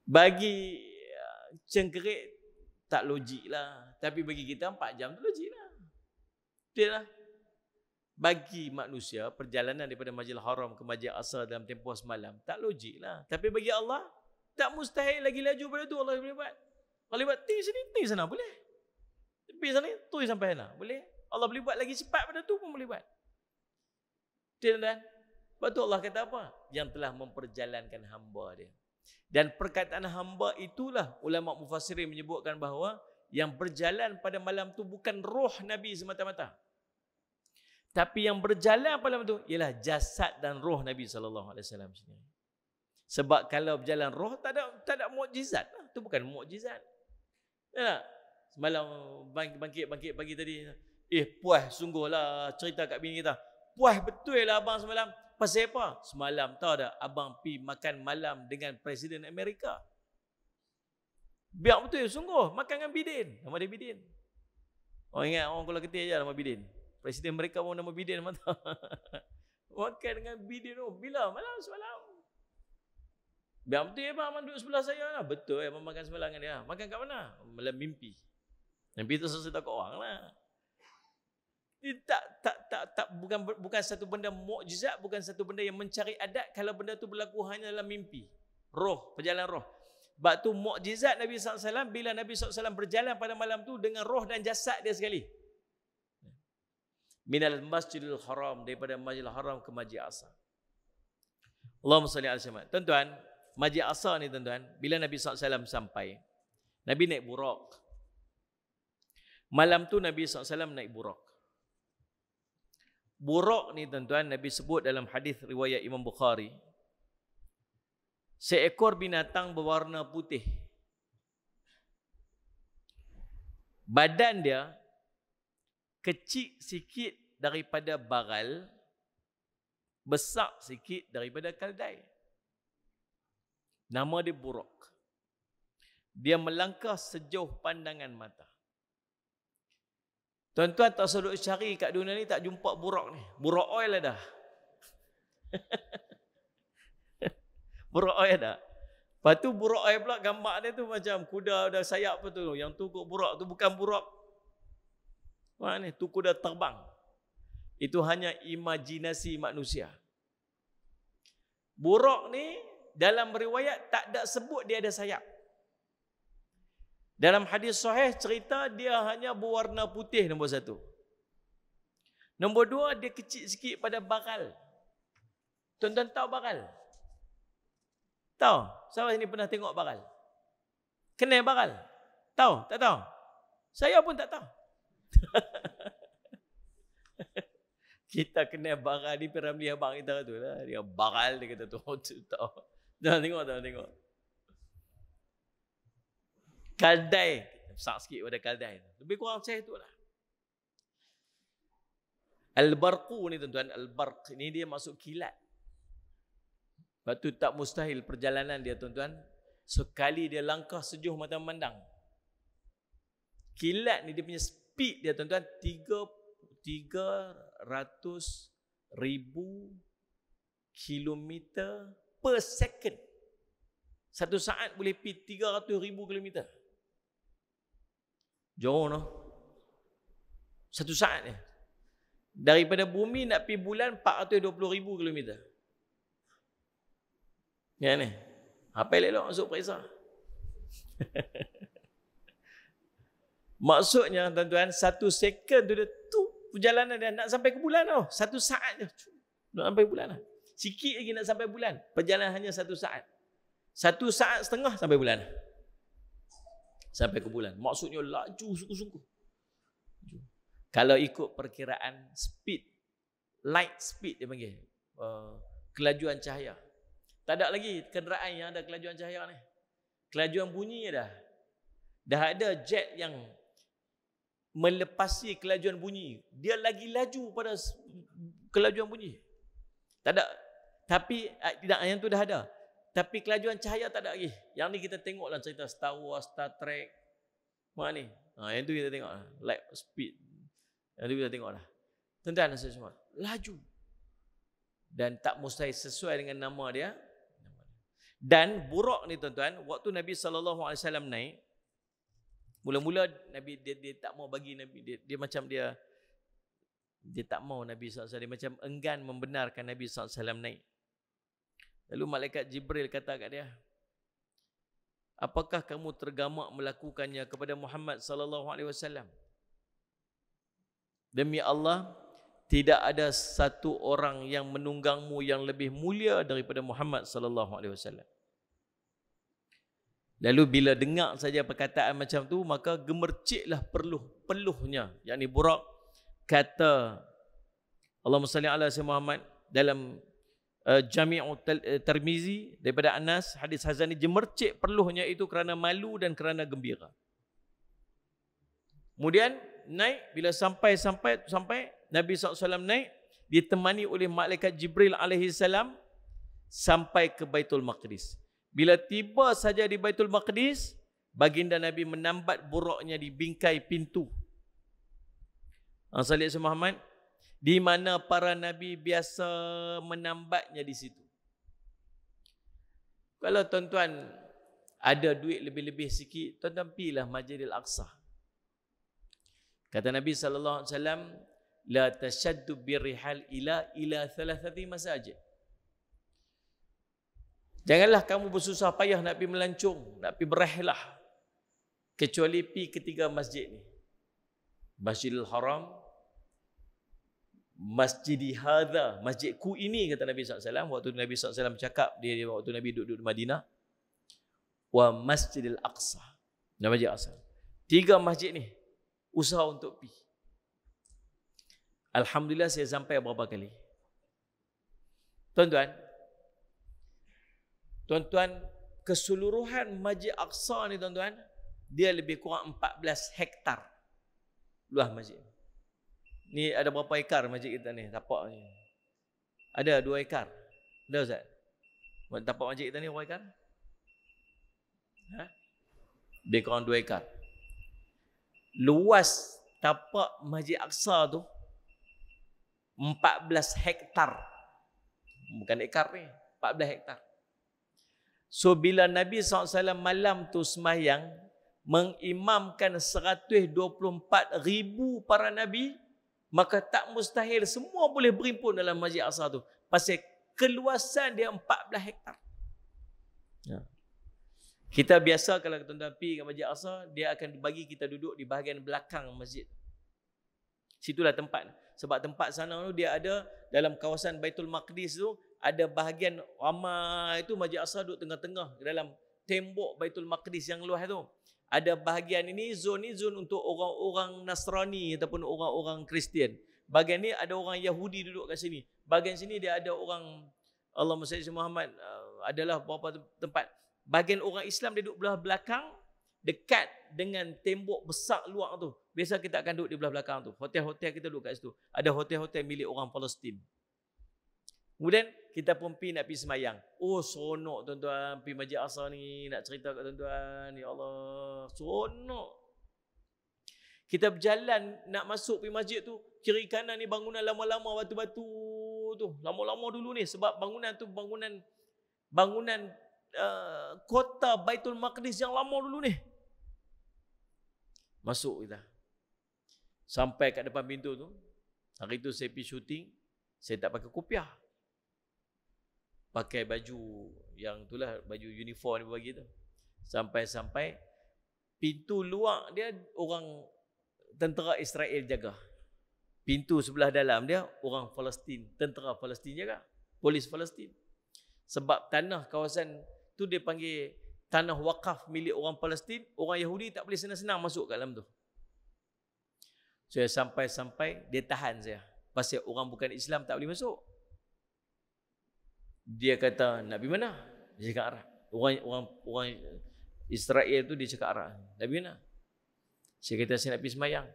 Bagi cengkerik tak logik lah. Tapi bagi kita 4 jam tu logik lah. Betul lah. Bagi manusia, perjalanan daripada Masjidil Haram ke Masjid Aqsa dalam tempoh semalam, tak logik lah. Tapi bagi Allah, tak mustahil lagi laju pada tu Allah boleh buat. Kalau buat ti sini, ti sana boleh. Tepi sana, tu sampai sana. Boleh. Allah boleh buat lagi cepat pada tu pun boleh buat. Betul dan? Sebab tu Allah kata apa? Yang telah memperjalankan hamba dia. Dan perkataan hamba itulah ulama mufassirin menyebutkan bahawa yang berjalan pada malam tu bukan roh Nabi semata-mata. Tapi yang berjalan pada malam tu ialah jasad dan roh Nabi SAW sendiri. Sebab kalau berjalan roh tak ada mukjizat. Itu bukan mukjizat. Ya. Semalam bangkit pagi tadi. Puas sungguhlah cerita kat bini kita. Puas betul lah abang semalam. Pasal apa? Semalam tahu tak abang pergi makan malam dengan Presiden Amerika. Biar betul sungguh makan dengan Biden. Nama dia Biden. Orang ingat orang Kuala Ketir je nama Biden. Presiden mereka pun nama Biden. Makan dengan bini tu. Bila? Malam semalam. Biar betul abang, abang duduk sebelah saya lah. Betul abang makan semalam dengan dia. Makan kat mana? Malam mimpi. Mimpi tu sesuatu kat orang lah. Ini bukan satu benda mukjizat, bukan satu benda yang mencari adat kalau benda tu berlaku hanya dalam mimpi. Roh, perjalanan roh. Sebab tu mukjizat Nabi SAW bila Nabi SAW berjalan pada malam tu dengan roh dan jasad dia sekali. Minal Masjidil Haram, daripada Masjidil Haram ke Masjid Aqsa. Allahumma salli ala Muhammad. Tuan-tuan, Masjid Aqsa ni tuan-tuan, bila Nabi SAW sampai, Nabi naik burak. Malam tu Nabi SAW naik burak. Burak ni tuan-tuan, Nabi sebut dalam hadis riwayat Imam Bukhari, seekor binatang berwarna putih. Badan dia kecil sikit daripada bagal, besar sikit daripada kaldai. Nama dia burak. Dia melangkah sejauh pandangan mata. Tuan-tuan tak sudut cari kat dunia ni tak jumpa burak ni. Burak oil ada. Burak oil ada. Lepas tu burak oil pula gambar dia tu macam kuda ada sayap apa tu. Yang tu kok burak tu bukan burak. Mana ni? Tu kuda terbang. Itu hanya imajinasi manusia. Burak ni dalam riwayat tak ada sebut dia ada sayap. Dalam hadis sahih cerita dia hanya berwarna putih, nombor satu. Nombor dua, dia kecil sikit pada bakal. Tuan-tuan tahu bakal? Tahu? Siapa sini pernah tengok bakal? Kenal bakal? Tahu? Tak tahu? Saya pun tak tahu. Kita kenal bakal ni Piramli abang kita tu lah. Dia bakal dia kata tu. Tahu. Jangan tengok. Kaldai. Besar sikit pada kaldai. Lebih kurang macam tu lah. Al-Barqu ni tuan-tuan. Al-Barq ni dia masuk kilat. Lepas tu tak mustahil perjalanan dia tuan-tuan. Sekali dia langkah sejauh mata memandang. Kilat ni dia punya speed dia tuan-tuan 300,000 kilometer per second. Satu saat boleh pergi 300,000 kilometer. Jauh no. Satu saat ni. Daripada bumi nak pergi bulan 420,000 kilometer. Ya ni. Apa elok masuk periksa. Maksudnya tuan-tuan, satu second tu dia tu perjalanan dia nak sampai ke bulan tau. Satu saat je. Nak sampai bulan lah. Sikit lagi nak sampai bulan. Perjalanan hanya satu saat. 1 saat setengah sampai bulan. Sampai ke bulan. Maksudnya laju sungguh-sungguh. Kalau ikut perkiraan speed, light speed dia panggil. Kelajuan cahaya. Tak ada lagi kenderaan yang ada kelajuan cahaya ni. Kelajuan bunyi dah. Dah ada jet yang melepasi kelajuan bunyi. Dia lagi laju pada kelajuan bunyi. Tak ada. Tapi tidak, yang tu dah ada. Tapi kelajuan cahaya tak ada lagi. Yang ni kita tengok dalam cerita Star Wars, Star Trek. Mana ni? Yang tu kita tengok lah. Light speed. Yang tu kita tengok lah. Tuan-tuan dan semua. Laju. Dan tak mustahil sesuai dengan nama dia. Dan burak ni tuan-tuan, waktu Nabi SAW naik, mula-mula Nabi dia tak mau bagi Nabi. Dia macam dia tak mau Nabi SAW. Dia macam enggan membenarkan Nabi SAW naik. Lalu malaikat Jibril kata kat dia, apakah kamu tergamak melakukannya kepada Muhammad sallallahu alaihi wasallam? Demi Allah, tidak ada satu orang yang menunggangmu yang lebih mulia daripada Muhammad sallallahu alaihi wasallam. Lalu bila dengar saja perkataan macam tu, maka gemerciklah peluhnya, yakni burak, kata Allahumma salli ala sayyidina Muhammad dalam Jami'u Tirmizi daripada Anas, hadis Hasan ni, gemercik peluhnya itu kerana malu dan kerana gembira. Kemudian naik, bila sampai Nabi SAW naik, ditemani oleh malaikat Jibril alaihi salam sampai ke Baitul Maqdis. Bila tiba saja di Baitul Maqdis, baginda Nabi menambat buraknya di bingkai pintu. Sallallahu Muhammad, di mana para nabi biasa menambatnya di situ. Kalau tuan-tuan ada duit lebih-lebih sikit, tuan-tuan pergilah Masjidil Aqsa. Kata Nabi sallallahu alaihi wasallam, la tashaddu birrihal ila thalathati masajid. Janganlah kamu bersusah payah nak pergi melancong, nak pergi berihlah, kecuali pergi ketiga masjid ni. Masjidil Haram, Masjidi hadha, masjidku ini, kata Nabi SAW. Waktu Nabi SAW cakap, dia waktu Nabi duduk di Madinah. Wa Masjidil Aqsa, nama Masjid Aqsa. 3 masjid ni usaha untuk pergi. Alhamdulillah saya sampai berapa kali. Tuan-tuan, keseluruhan Masjid Aqsa ni tuan-tuan, dia lebih kurang 14 hektar luas masjid. Ni ada berapa ekar masjid kita ni? Tapak ni. Ada 2 ekar. Ada Ustaz? Tapak masjid kita ni berapa ekar? Lebih kurang 2 ekar. Luas tapak Masjid Aqsa tu 14 hektar. Bukan ekar ni, 14 hektar. So bila Nabi SAW malam tu sembahyang, mengimamkan 124,000 para Nabi, maka tak mustahil semua boleh berimpun dalam Masjid Aqsa tu. Pasal keluasan dia 14 hektar. Ya. Kita biasa kalau tuan-tuan pergi ke Masjid Aqsa, dia akan bagi kita duduk di bahagian belakang masjid. Situlah tempat. Sebab tempat sana tu dia ada dalam kawasan Baitul Maqdis tu, ada bahagian ramai tu Masjid Aqsa duduk tengah-tengah dalam tembok Baitul Maqdis yang luas tu. Ada bahagian ini zon untuk orang-orang Nasrani ataupun orang-orang Kristian. Bahagian ni ada orang Yahudi duduk kat sini. Bahagian sini dia ada orang, Allahumma salli Muhammad, adalah beberapa tempat. Bahagian orang Islam dia duduk belah belakang dekat dengan tembok besar luar tu. Biasa kita akan duduk di belah belakang tu. Hotel-hotel kita duduk kat situ. Ada hotel-hotel milik orang Palestin. Kemudian kita pun pergi nak pergi semayang. Oh seronok tuan-tuan pergi Masjid Aqsa ni, nak cerita kat tuan-tuan. Ya Allah, seronok. Kita berjalan nak masuk pergi masjid tu, kiri kanan ni bangunan lama-lama, batu-batu tu. Lama-lama dulu ni sebab bangunan tu bangunan kota Baitul Maqdis yang lama dulu ni. Masuk kita. Sampai kat depan pintu tu. Hari tu saya pergi syuting, saya tak pakai kopiah. Pakai baju yang itulah, baju uniform dia bagi tu. Sampai pintu luar dia orang tentera Israel jaga. Pintu sebelah dalam dia orang Palestin, tentera Palestin jaga. Polis Palestin. Sebab tanah kawasan tu dia panggil tanah wakaf milik orang Palestin, orang Yahudi tak boleh senang-senang masuk kat dalam tu. Saya sampai dia tahan saya. Pasal orang bukan Islam tak boleh masuk. Dia kata, nak pergi mana? Dia cakap Arab. Orang Israel tu dia cakap Arab. Nak pergi mana? Saya kata saya nak pergi semayang.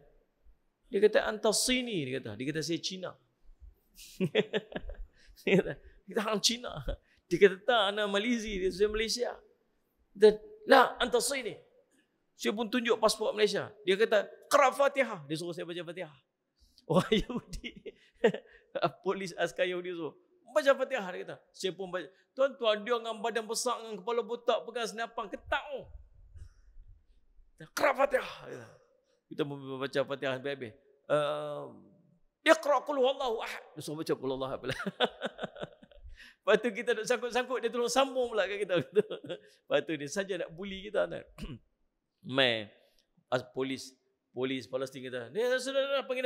Dia kata antas sini, dia kata saya Cina. Dia kata hang Cina. Dia kata tak, anak Malaysia, dia saya Malaysia. Dia kata, lah antas sini. Saya pun tunjuk pasport Malaysia. Dia kata qra Fatihah. Dia suruh saya baca Fatihah. Orang Yahudi, polis askar Yahudi tu, baca Fatihah, dia kata. Saya pun baca. Tuan-tuan, dia dengan badan besar, dengan kepala botak, pegang senapan, ketak tu. Qra Fatihah. Kita baca Fatihah sampai habis. Iqra qul huwallahu ahad. Dia suruh baca qul huwallahu ahad. Lepas tu kita duk sangkut-sangkut, dia tolong sambung pula kat kita. Lepas tu dia saja nak bully kita. Polis Palestin kata, sudah panggil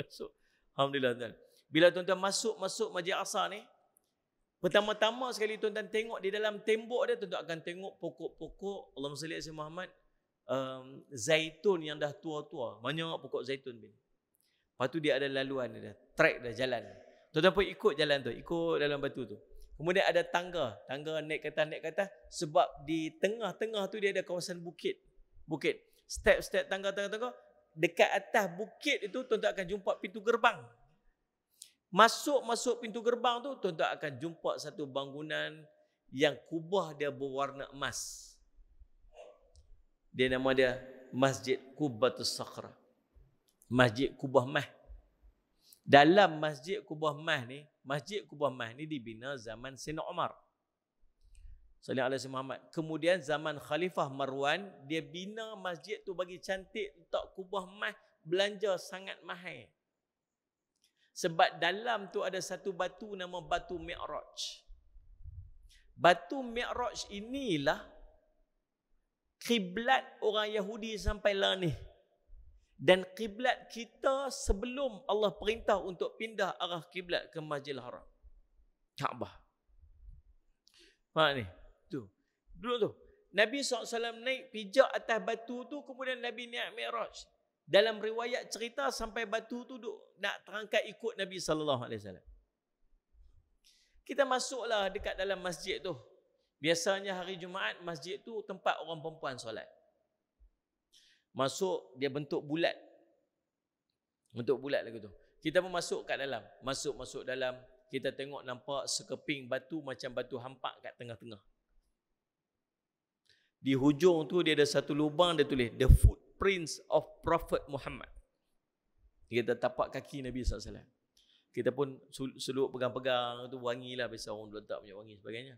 masuk. Alhamdulillah tuan. Bila tuan-tuan masuk Masjid Aqsa ni, pertama-tama sekali tuan-tuan tengok di dalam tembok dia, tuan-tuan akan tengok pokok-pokok, Allahumma salli ala Muhammad, zaitun yang dah tua-tua. Banyak pokok zaitun ni. Lepas tu dia ada laluan dia, track dah jalan. Tuan-tuan pun ikut jalan tu, ikut dalam batu tu. Kemudian ada tangga naik ke atas sebab di tengah-tengah tu dia ada kawasan bukit. Step tangga. Dekat atas bukit itu tuan-tuan akan jumpa pintu gerbang. Masuk pintu gerbang tu, tuan-tuan akan jumpa satu bangunan yang kubah dia berwarna emas. Dia nama dia Masjid Qubatus Sakhra. Masjid Kubah Mah. Dalam Masjid Kubah Mah ni dibina zaman Sayyidina Umar. Sallallahu alaihi Muhammad. Kemudian zaman Khalifah Marwan, dia bina masjid tu bagi cantik, letak Kubah Mah, belanja sangat mahal. Sebab dalam tu ada satu batu nama batu Mi'raj. Batu Mi'raj inilah kiblat orang Yahudi sampai lah ni. Dan kiblat kita sebelum Allah perintah untuk pindah arah kiblat ke Masjidil Haram, Kaabah. Ni. Tu. Dulu tu. Nabi SAW naik pijak atas batu tu, kemudian Nabi naik Mi'raj. Dalam riwayat cerita sampai batu tu nak terangkat ikut Nabi SAW. Kita masuklah dekat dalam masjid tu. Biasanya hari Jumaat masjid tu tempat orang perempuan solat. Masuk dia bentuk bulat. Bentuk bulat lagu tu. Kita pun masuk kat dalam. Masuk dalam, kita tengok nampak sekeping batu macam batu hampak kat tengah-tengah. Di hujung tu dia ada satu lubang, dia tulis The Footprints of Prophet Muhammad. Kita tapak kaki Nabi SAW. Kita pun seluk pegang-pegang tu, wangilah, biasa orang letak punya wangi sebagainya.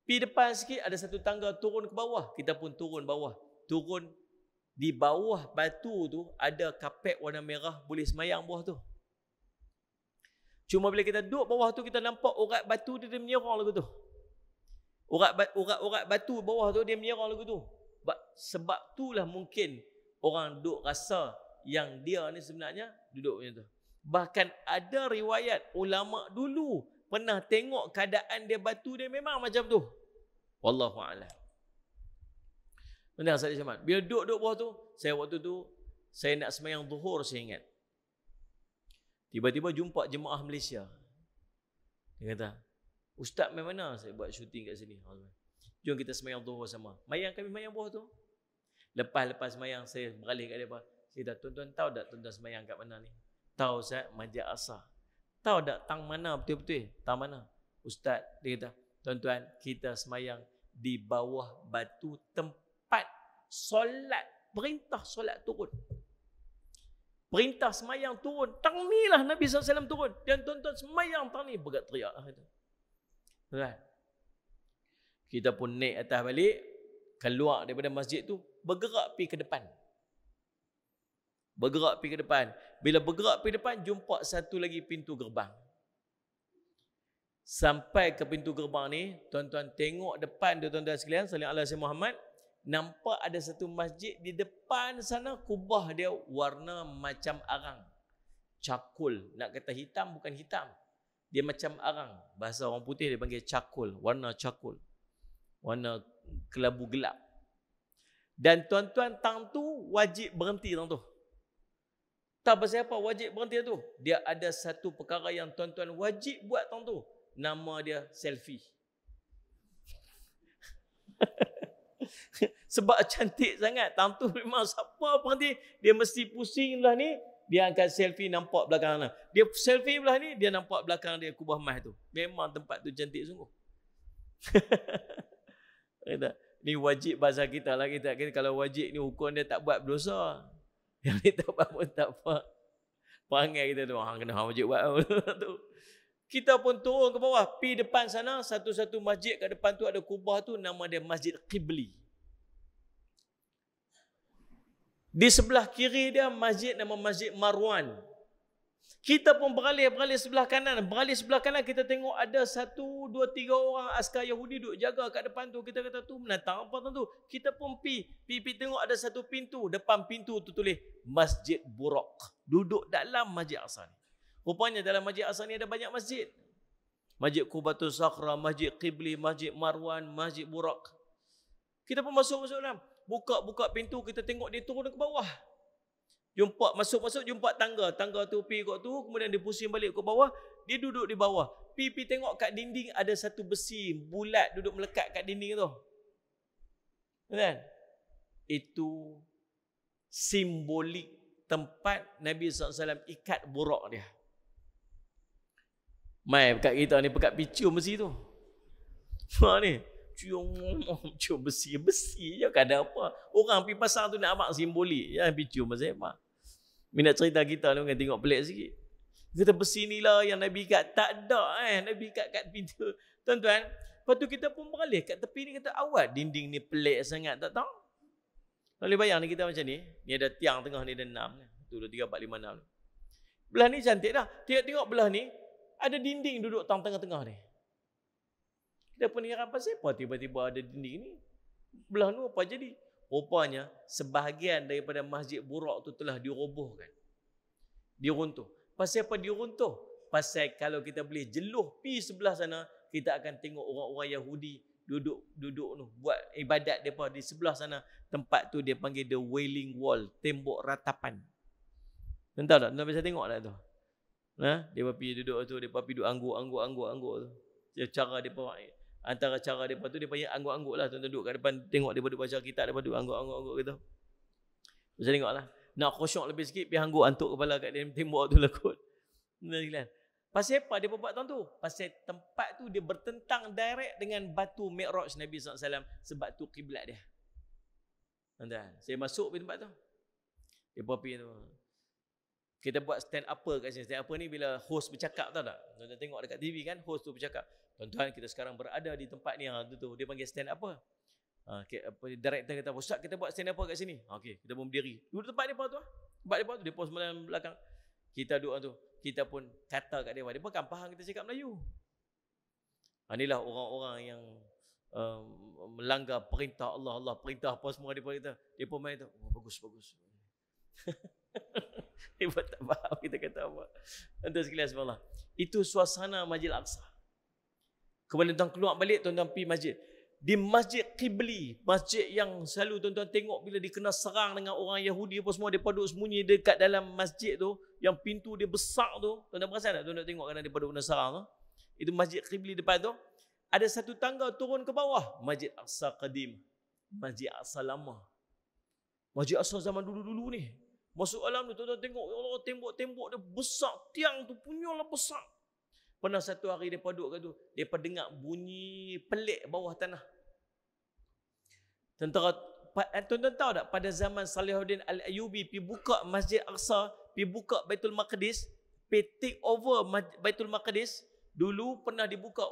Pergi depan sikit ada satu tangga turun ke bawah. Kita pun turun bawah. Turun di bawah batu tu ada kapet warna merah, boleh semayang bawah tu. Cuma bila kita duduk bawah tu, kita nampak urat batu dia menyerang lagu tu. Urat batu bawah tu dia menyerang lagu tu. Sebab itulah mungkin orang duduk rasa yang dia ni sebenarnya duduk macam tu. Bahkan ada riwayat ulama dulu pernah tengok keadaan dia batu dia memang macam tu. Wallahu a'lam. Benar Ustaz Syamad. Bila duduk bawah tu, waktu tu saya nak sembahyang zuhur, saya ingat. Tiba-tiba jumpa jemaah Malaysia. Dia kata, "Ustaz main mana?" Saya buat syuting kat sini. "Jom kita sembahyang zuhur sama." Mayang kami mayang bawah tu. Lepas sembahyang saya beralih kat dia. Saya kata, "Tuan-tuan tahu tak tuan-tuan sembahyang kat mana ni?" "Tahu Ustaz, Masjid Aqsa." "Tahu tak tang mana betul-betul?" "Tang mana?" "Ustaz," dia kata, "tuan-tuan, kita sembahyang di bawah batu tempat solat, perintah solat turun. Perintah semayang turun. Tang ni lah Nabi SAW turun. Dan tuan-tuan semayang tang ni." Bergerak teriak. Right. Kita pun naik atas balik, keluar daripada masjid tu, bergerak pergi ke depan. Bila bergerak pergi depan, jumpa satu lagi pintu gerbang. Sampai ke pintu gerbang ni, tuan-tuan tengok depan tu, tuan-tuan sekalian, sallallahu alaihi Muhammad, nampak ada satu masjid di depan sana, kubah dia warna macam arang. Cakul. Nak kata hitam, bukan hitam. Dia macam arang. Bahasa orang putih dia panggil cakul. Warna cakul. Warna kelabu gelap. Dan tuan-tuan, tang tu wajib berhenti tang tu. Tak pasal apa wajib berhenti tu. Dia ada satu perkara yang tuan-tuan wajib buat tang tu. Nama dia selfie. Sebab cantik sangat. Tang tu memang siapa berhenti, dia mesti pusing lah ni. Dia akan selfie nampak belakang sana. Dia selfie belah ni, dia nampak belakang dia Kubah Mah tu. Memang tempat tu cantik sungguh. Ni wajib bahasa kita lah. Kita kalau wajib ni hukum dia tak buat berdosa. Yang ni tak buat pun tak apa. Perangai kita tu, kena wajib buat tu. Kita pun turun ke bawah. Pergi depan sana, satu-satu masjid kat depan tu ada kubah tu, nama dia Masjid Qibli. Di sebelah kiri dia masjid nama Masjid Marwan. Kita pun beralih sebelah kanan. Beralih sebelah kanan kita tengok ada 1, 2, 3 orang askar Yahudi duduk jaga kat depan tu. Kita kata tu menatang apa tu. Kita pun pergi tengok ada satu pintu. Depan pintu tu tulis Masjid Buraq. Duduk dalam Masjid Aqsa ni. Rupanya dalam Masjid Aqsa ni ada banyak masjid. Masjid Qubatul Sakhra, Masjid Qibli, Masjid Marwan, Masjid Buraq. Kita pun masuk dalam. Buka pintu, kita tengok dia turun ke bawah. Masuk jumpa tangga. Tangga tu pergi kat tu, kemudian dia pusing balik ke bawah. Dia duduk di bawah. Pergi tengok kat dinding ada satu besi bulat duduk melekat kat dinding tu. Kan? Itu simbolik tempat Nabi SAW ikat burak dia. Mai pekat kita ni, pekat picium besi tu. Ni. Cium besi je kan ada apa. Orang pergi pasar tu nak abang simbolik. Jangan pergi cium pasal apa. Minat cerita kita ni kan tengok pelik sikit. Kata besi ni lah yang Nabi ikat. Tak ada Nabi ikat kat pintu. Tuan-tuan, lepas tu kita pun beralih kat tepi ni, kata awak dinding ni pelik sangat, tak tahu. Boleh bayang ni kita macam ni. Ni ada tiang tengah ni, ada 6. 1, 2, 3, 4, 5, 6. Belah ni cantik dah. Tengok belah ni, ada dinding duduk tengah-tengah ni. Kita pun heran pasal apa tiba-tiba ada dinding ni. Belah ni apa jadi? Rupanya sebahagian daripada Masjid Burak tu telah dirobohkan. Diruntuh. Pasal apa diruntuh? Pasal kalau kita boleh jeluh pi sebelah sana, kita akan tengok orang-orang Yahudi duduk tu buat ibadat depa di sebelah sana. Tempat tu dia panggil the Wailing Wall, tembok ratapan. Tahu tak? Tuan bisa tengok tak tu? Depa pergi duduk tu, depa pergi duduk angguk tu. Cara depa, antara cara depa tu, depa panggil angguk-angguk lah. Tuan duduk kat depan, tengok depa duduk baca kitab, depa duduk angguk-angguk gitu. Bisa tengoklah. Nak khusyuk lebih sikit, pergi angguk antuk kepala kat tembok tu lah kot. Pasal apa dia buat tu? Pasal tempat tu dia bertentang direct dengan batu Mi'raj Nabi SAW, sebab tu kiblat dia. Saya masuk pergi tempat tu. Dia pergi tu. Kita buat stand upper kat sini. Stand upper ni bila host bercakap, tahu tak? Tuan-tuan tengok dekat TV kan, host tu bercakap. Tuan-tuan, kita sekarang berada di tempat ni. Tu. Dia panggil stand upper. Director kata, Ustaz kita buat stand upper kat sini. Okey, kita pun berdiri. Duduk tempat depa tu. Tempat depa tu, depa sebelah belakang. Kita duduk tu. Kita pun kata kat depa. Depa kan faham kita cakap Melayu. Inilah orang-orang yang melanggar perintah Allah, perintah apa semua depa kata. Depa main tu. Oh, bagus. Depa tak faham kita kata apa. Tuan-tuan sekalian subhanallah. Itu suasana Masjid Al-Aqsa. Kemudian tuan keluar balik, tuan-tuan pergi masjid. Di Masjid Qibli, masjid yang selalu tuan-tuan tengok bila dikena serang dengan orang Yahudi apa semua, mereka duduk sembunyi dekat dalam masjid tu, yang pintu dia besar tu. Tuan-tuan perasan tak? Tuan-tuan tengok kadang mereka duduk kena serang tu. Itu Masjid Qibli depan tu. Ada satu tangga turun ke bawah, Masjid Aqsa Qadim, Masjid Aqsa lama. Masjid Aqsa zaman dulu-dulu ni. Masuk alam tu, tuan-tuan tengok, ya Allah, tembok-tembok dia besar, tiang tu punyalah besar. Pernah satu hari mereka duduk kat tu, mereka dengar bunyi pelik bawah tanah. Tuan-tuan tahu tak, pada zaman Salahuddin Al-Ayyubi pergi buka Masjid Aqsa, pergi buka Baitul Maqdis, pergi take over Baitul Maqdis, dulu pernah dibuka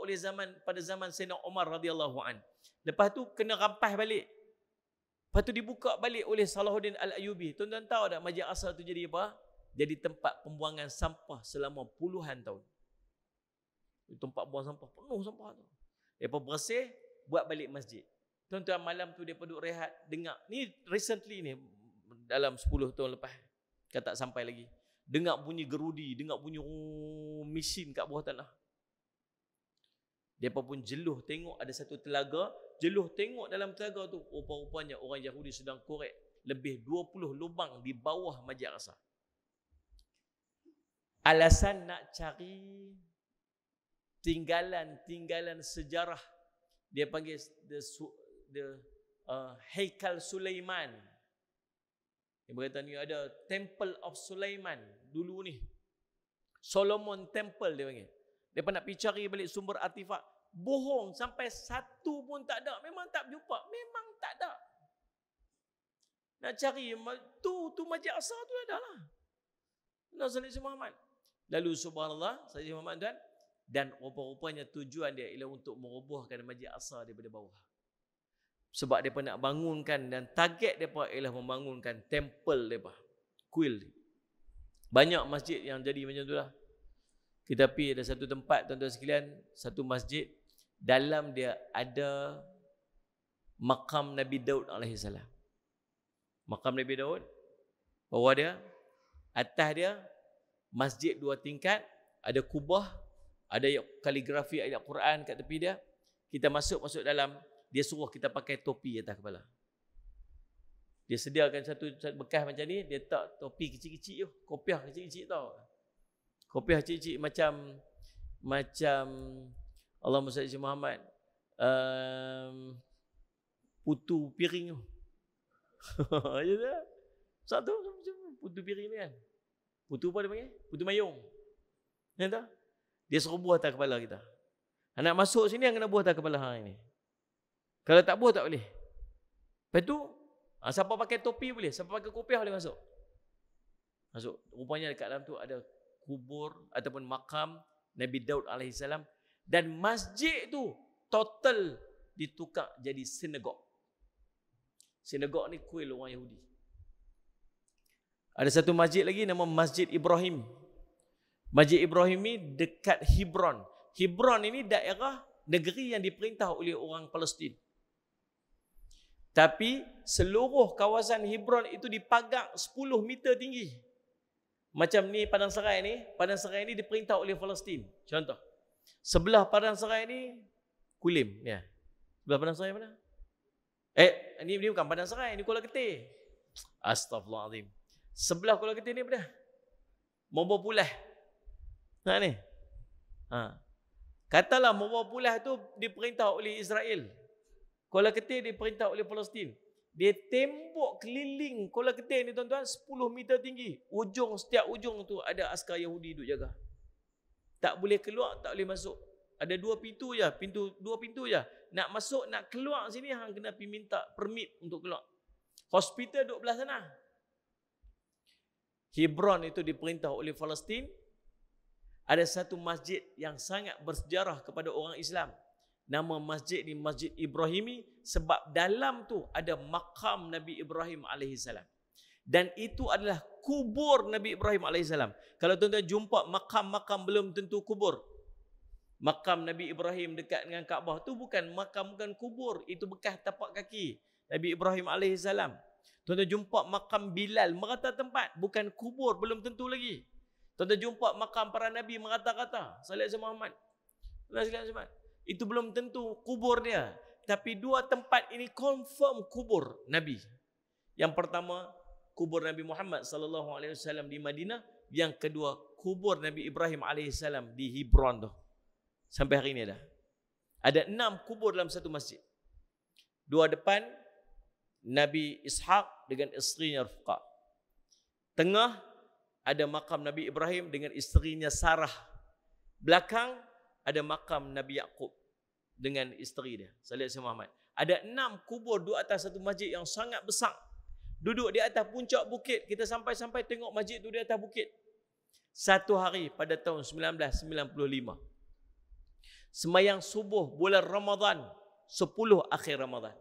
pada zaman Sayyidina Umar radhiyallahu an. Lepas tu kena rampas balik. Lepas tu dibuka balik oleh Salahuddin Al-Ayyubi. Tuan-tuan tahu tak Masjid Aqsa tu jadi apa? Jadi tempat pembuangan sampah selama puluhan tahun. Tempat buang sampah, penuh sampah tu. Mereka bersih, buat balik masjid. Tuan-tuan malam tu mereka duduk rehat, dengar. Ni recently ni, dalam 10 tahun lepas. Kan tak sampai lagi. Dengar bunyi gerudi, dengar bunyi mesin kat bawah tanah. Mereka pun jeluh tengok ada satu telaga. Jeluh tengok dalam telaga tu, rupa-rupanya orang Yahudi sedang korek lebih 20 lubang di bawah Masjid Aqsa. Alasan nak cari tinggalan sejarah. Dia panggil Haikal Sulaiman. Dia berkata ni ada Temple of Sulaiman dulu ni. Solomon Temple dia panggil. Dia nak pergi cari balik sumber artifak. Bohong sampai satu pun tak ada. Memang tak berjumpa. Memang tak ada. Nak cari tu Masjid Aqsa tu ada lah. Nabi Muhammad. Lalu subhanallah, Nabi Muhammad tuan, dan rupa-rupanya tujuan dia ialah untuk merobohkan Masjid Aqsa daripada bawah. Sebab mereka nak bangunkan, dan target mereka ialah membangunkan temple mereka. Kuil. Banyak masjid yang jadi macam tu lah. Kita pergi ada satu tempat, tuan-tuan sekalian, satu masjid, dalam dia ada makam Nabi Daud AS. Makam Nabi Daud, bawah dia, atas dia, masjid 2 tingkat, ada kubah, ada kaligrafi ayat Quran kat tepi dia. Kita masuk dalam, dia suruh kita pakai topi atas kepala. Dia sediakan satu bekas macam ni, dia tak topi kecil-kecil tu, kopiah kecil-kecil tau. Kopiah kecil-kecil macam Allahumma salli ala Muhammad, putu piring tu. Satu putu piring ni kan. Putu apa dia panggil? Putu mayung. Ya tak? Dia suruh buah atas kepala kita. Nak masuk sini yang kena buah atas kepala hang ini. Kalau tak buah tak boleh. Lepas tu, siapa pakai topi boleh, siapa pakai kopiah boleh masuk. Rupanya dekat dalam tu ada kubur ataupun makam Nabi Daud alaihissalam, dan masjid tu total ditukar jadi sinagog. Sinagog ni kuil orang Yahudi. Ada satu masjid lagi nama Masjid Ibrahim. Masjid Ibrahim ni dekat Hebron. Hebron ini daerah negeri yang diperintah oleh orang Palestin. Tapi seluruh kawasan Hebron itu dipagar 10 meter tinggi. Macam ni Padang Serai ni. Padang Serai ni diperintah oleh Palestin. Contoh. Sebelah Padang Serai ni Kulim. Ya. Sebelah Padang Serai mana? Ni bukan Padang Serai. Ni Kuala Ketir. Astaghfirullahaladzim. Sebelah Kuala Ketir ni apa dah? Mobo Pulah. Nah ni. Katalah Mobo Pulah tu diperintah oleh Israel. Kuala Ketir diperintah oleh Palestin. Dia tembok keliling Kuala Ketir ni tuan-tuan 10 meter tinggi. Setiap ujung tu ada askar Yahudi duduk jaga. Tak boleh keluar, tak boleh masuk. Ada 2 pintu je, dua pintu je. Nak masuk, nak keluar sini hang kena pergi minta permit untuk keluar. Hospital duduk belah sana. Hebron itu diperintah oleh Palestin. Ada satu masjid yang sangat bersejarah kepada orang Islam. Nama masjid ni Masjid Ibrahimi sebab dalam tu ada makam Nabi Ibrahim alaihissalam. Dan itu adalah kubur Nabi Ibrahim alaihissalam. Kalau tuan-tuan jumpa makam-makam belum tentu kubur. Makam Nabi Ibrahim dekat dengan Kaabah tu bukan makam, bukan kubur. Itu bekas tapak kaki Nabi Ibrahim alaihissalam. Tuan-tuan jumpa makam Bilal merata tempat, bukan kubur, belum tentu lagi. Tuan-tuan jumpa makam para Nabi merata-rata. Salih Muhammad. Itu belum tentu kubur dia. Tapi 2 tempat ini confirm kubur Nabi. Yang pertama, kubur Nabi Muhammad SAW di Madinah. Yang kedua, kubur Nabi Ibrahim AS di Hebron tu. Sampai hari ini dah. Ada 6 kubur dalam satu masjid. 2 depan, Nabi Ishaq dengan isterinya Rifqah. Tengah, ada makam Nabi Ibrahim dengan isterinya Sarah. Belakang, ada makam Nabi Yaqub dengan isteri dia, Salih Muhammad. Ada 6 kubur duduk atas satu masjid yang sangat besar. Duduk di atas puncak bukit. Kita sampai-sampai tengok masjid tu di atas bukit. Satu hari pada tahun 1995. Semayang subuh bulan Ramadan, 10 akhir Ramadan.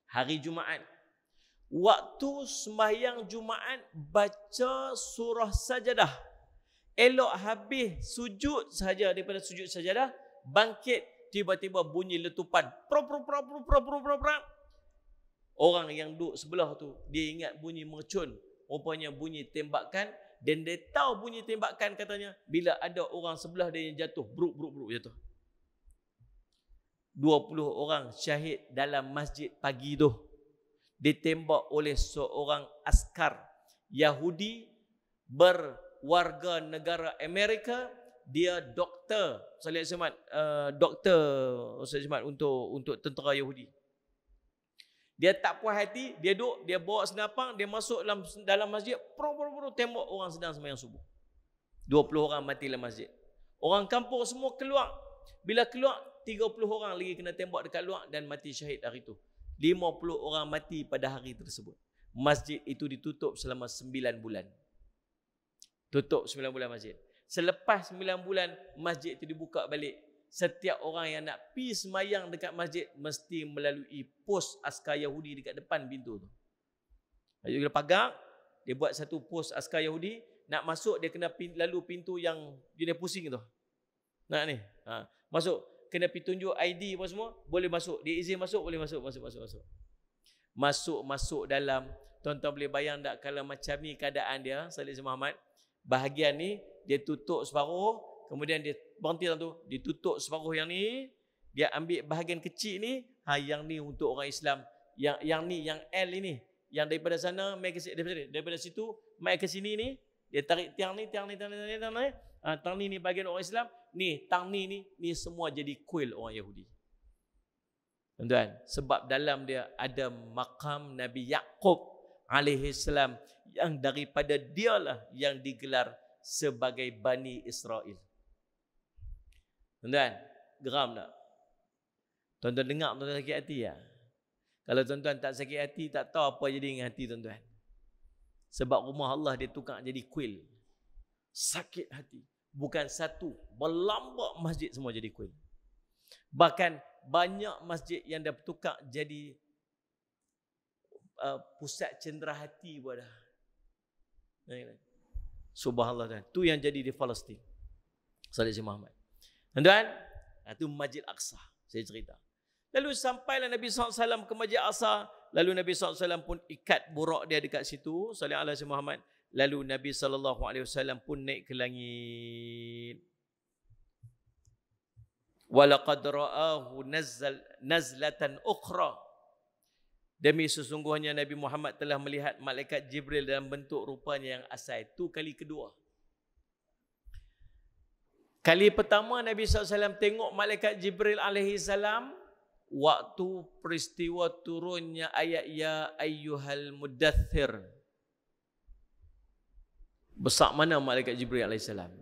Hari Jumaat. Waktu semayang Jumaat baca surah Sajadah. Elok habis sujud saja, daripada sujud sajadah bangkit, tiba-tiba bunyi letupan. Orang yang duduk sebelah tu dia ingat bunyi mercun, rupanya bunyi tembakan, dan dia tahu bunyi tembakan katanya bila ada orang sebelah dia yang jatuh, bruk jatuh. 20 orang syahid dalam masjid pagi tu ditembak oleh seorang askar Yahudi warga negara Amerika. Dia doktor, Salih Ahmad, doktor Ustaz Ahmad untuk tentera Yahudi. Dia tak puas hati, dia duduk, dia bawa senapang, dia masuk dalam masjid, tembak orang sedang sembahyang subuh. 20 orang mati dalam masjid. Orang kampung semua keluar. Bila keluar, 30 orang lagi kena tembak dekat luar dan mati syahid hari itu. 50 orang mati pada hari tersebut. Masjid itu ditutup selama 9 bulan. Tutup 9 bulan masjid. Selepas 9 bulan, masjid itu dibuka balik. Setiap orang yang nak pergi semayang dekat masjid mesti melalui pos askar Yahudi dekat depan pintu tu. Bila pagar, dia buat satu pos askar Yahudi. Nak masuk, dia kena lalu pintu yang dia pusing tu. Nak ni. Masuk. Kena pergi tunjuk ID apa semua. Boleh masuk. Dia izin masuk, boleh masuk. Masuk dalam. Tuan-tuan boleh bayang tak kalau macam ni keadaan dia, Salih Muhammad. Bahagian ni, dia tutup separuh. Kemudian dia berhenti dalam tu. Dia tutup separuh yang ni. Dia ambil bahagian kecil ni. Yang ni untuk orang Islam. Yang ni, yang L ini. Yang daripada sana, daripada situ, mai ke sini ni. Dia tarik tiang ni. Tang ni bahagian orang Islam. Ni, tang ni semua jadi kuil orang Yahudi. Tuan-tuan, sebab dalam dia ada makam Nabi Yaqub alaihissalam yang daripada dialah yang digelar sebagai Bani Israel. Tuan-tuan, geram tak? Tuan-tuan dengar, tuan-tuan sakit hati ya? Kalau tuan-tuan tak sakit hati, tak tahu apa jadi dengan hati tuan-tuan. Sebab rumah Allah dia tukar jadi kuil. Sakit hati. Bukan satu, berlambak masjid semua jadi kuil. Bahkan banyak masjid yang dah bertukar jadi pusat cenderahati pun dah. Subhanallah. Tu yang jadi di Palestin. Salih si Muhammad. Tuan-tuan, itu Masjid Aqsa. Saya cerita. Lalu sampailah Nabi SAW ke Masjid Aqsa. Lalu Nabi SAW pun ikat burak dia dekat situ. Salih ala si Muhammad. Lalu Nabi SAW pun naik ke langit. Walaqad ra'ahu nazlatan ukhra. Demi sesungguhnya Nabi Muhammad telah melihat malaikat Jibril dalam bentuk rupanya yang asal. Itu kali kedua. Kali pertama Nabi SAW tengok malaikat Jibril alaihi salam waktu peristiwa turunnya ayat ya ayyuhal mudaththir. Besar mana malaikat Jibril alaihi salam?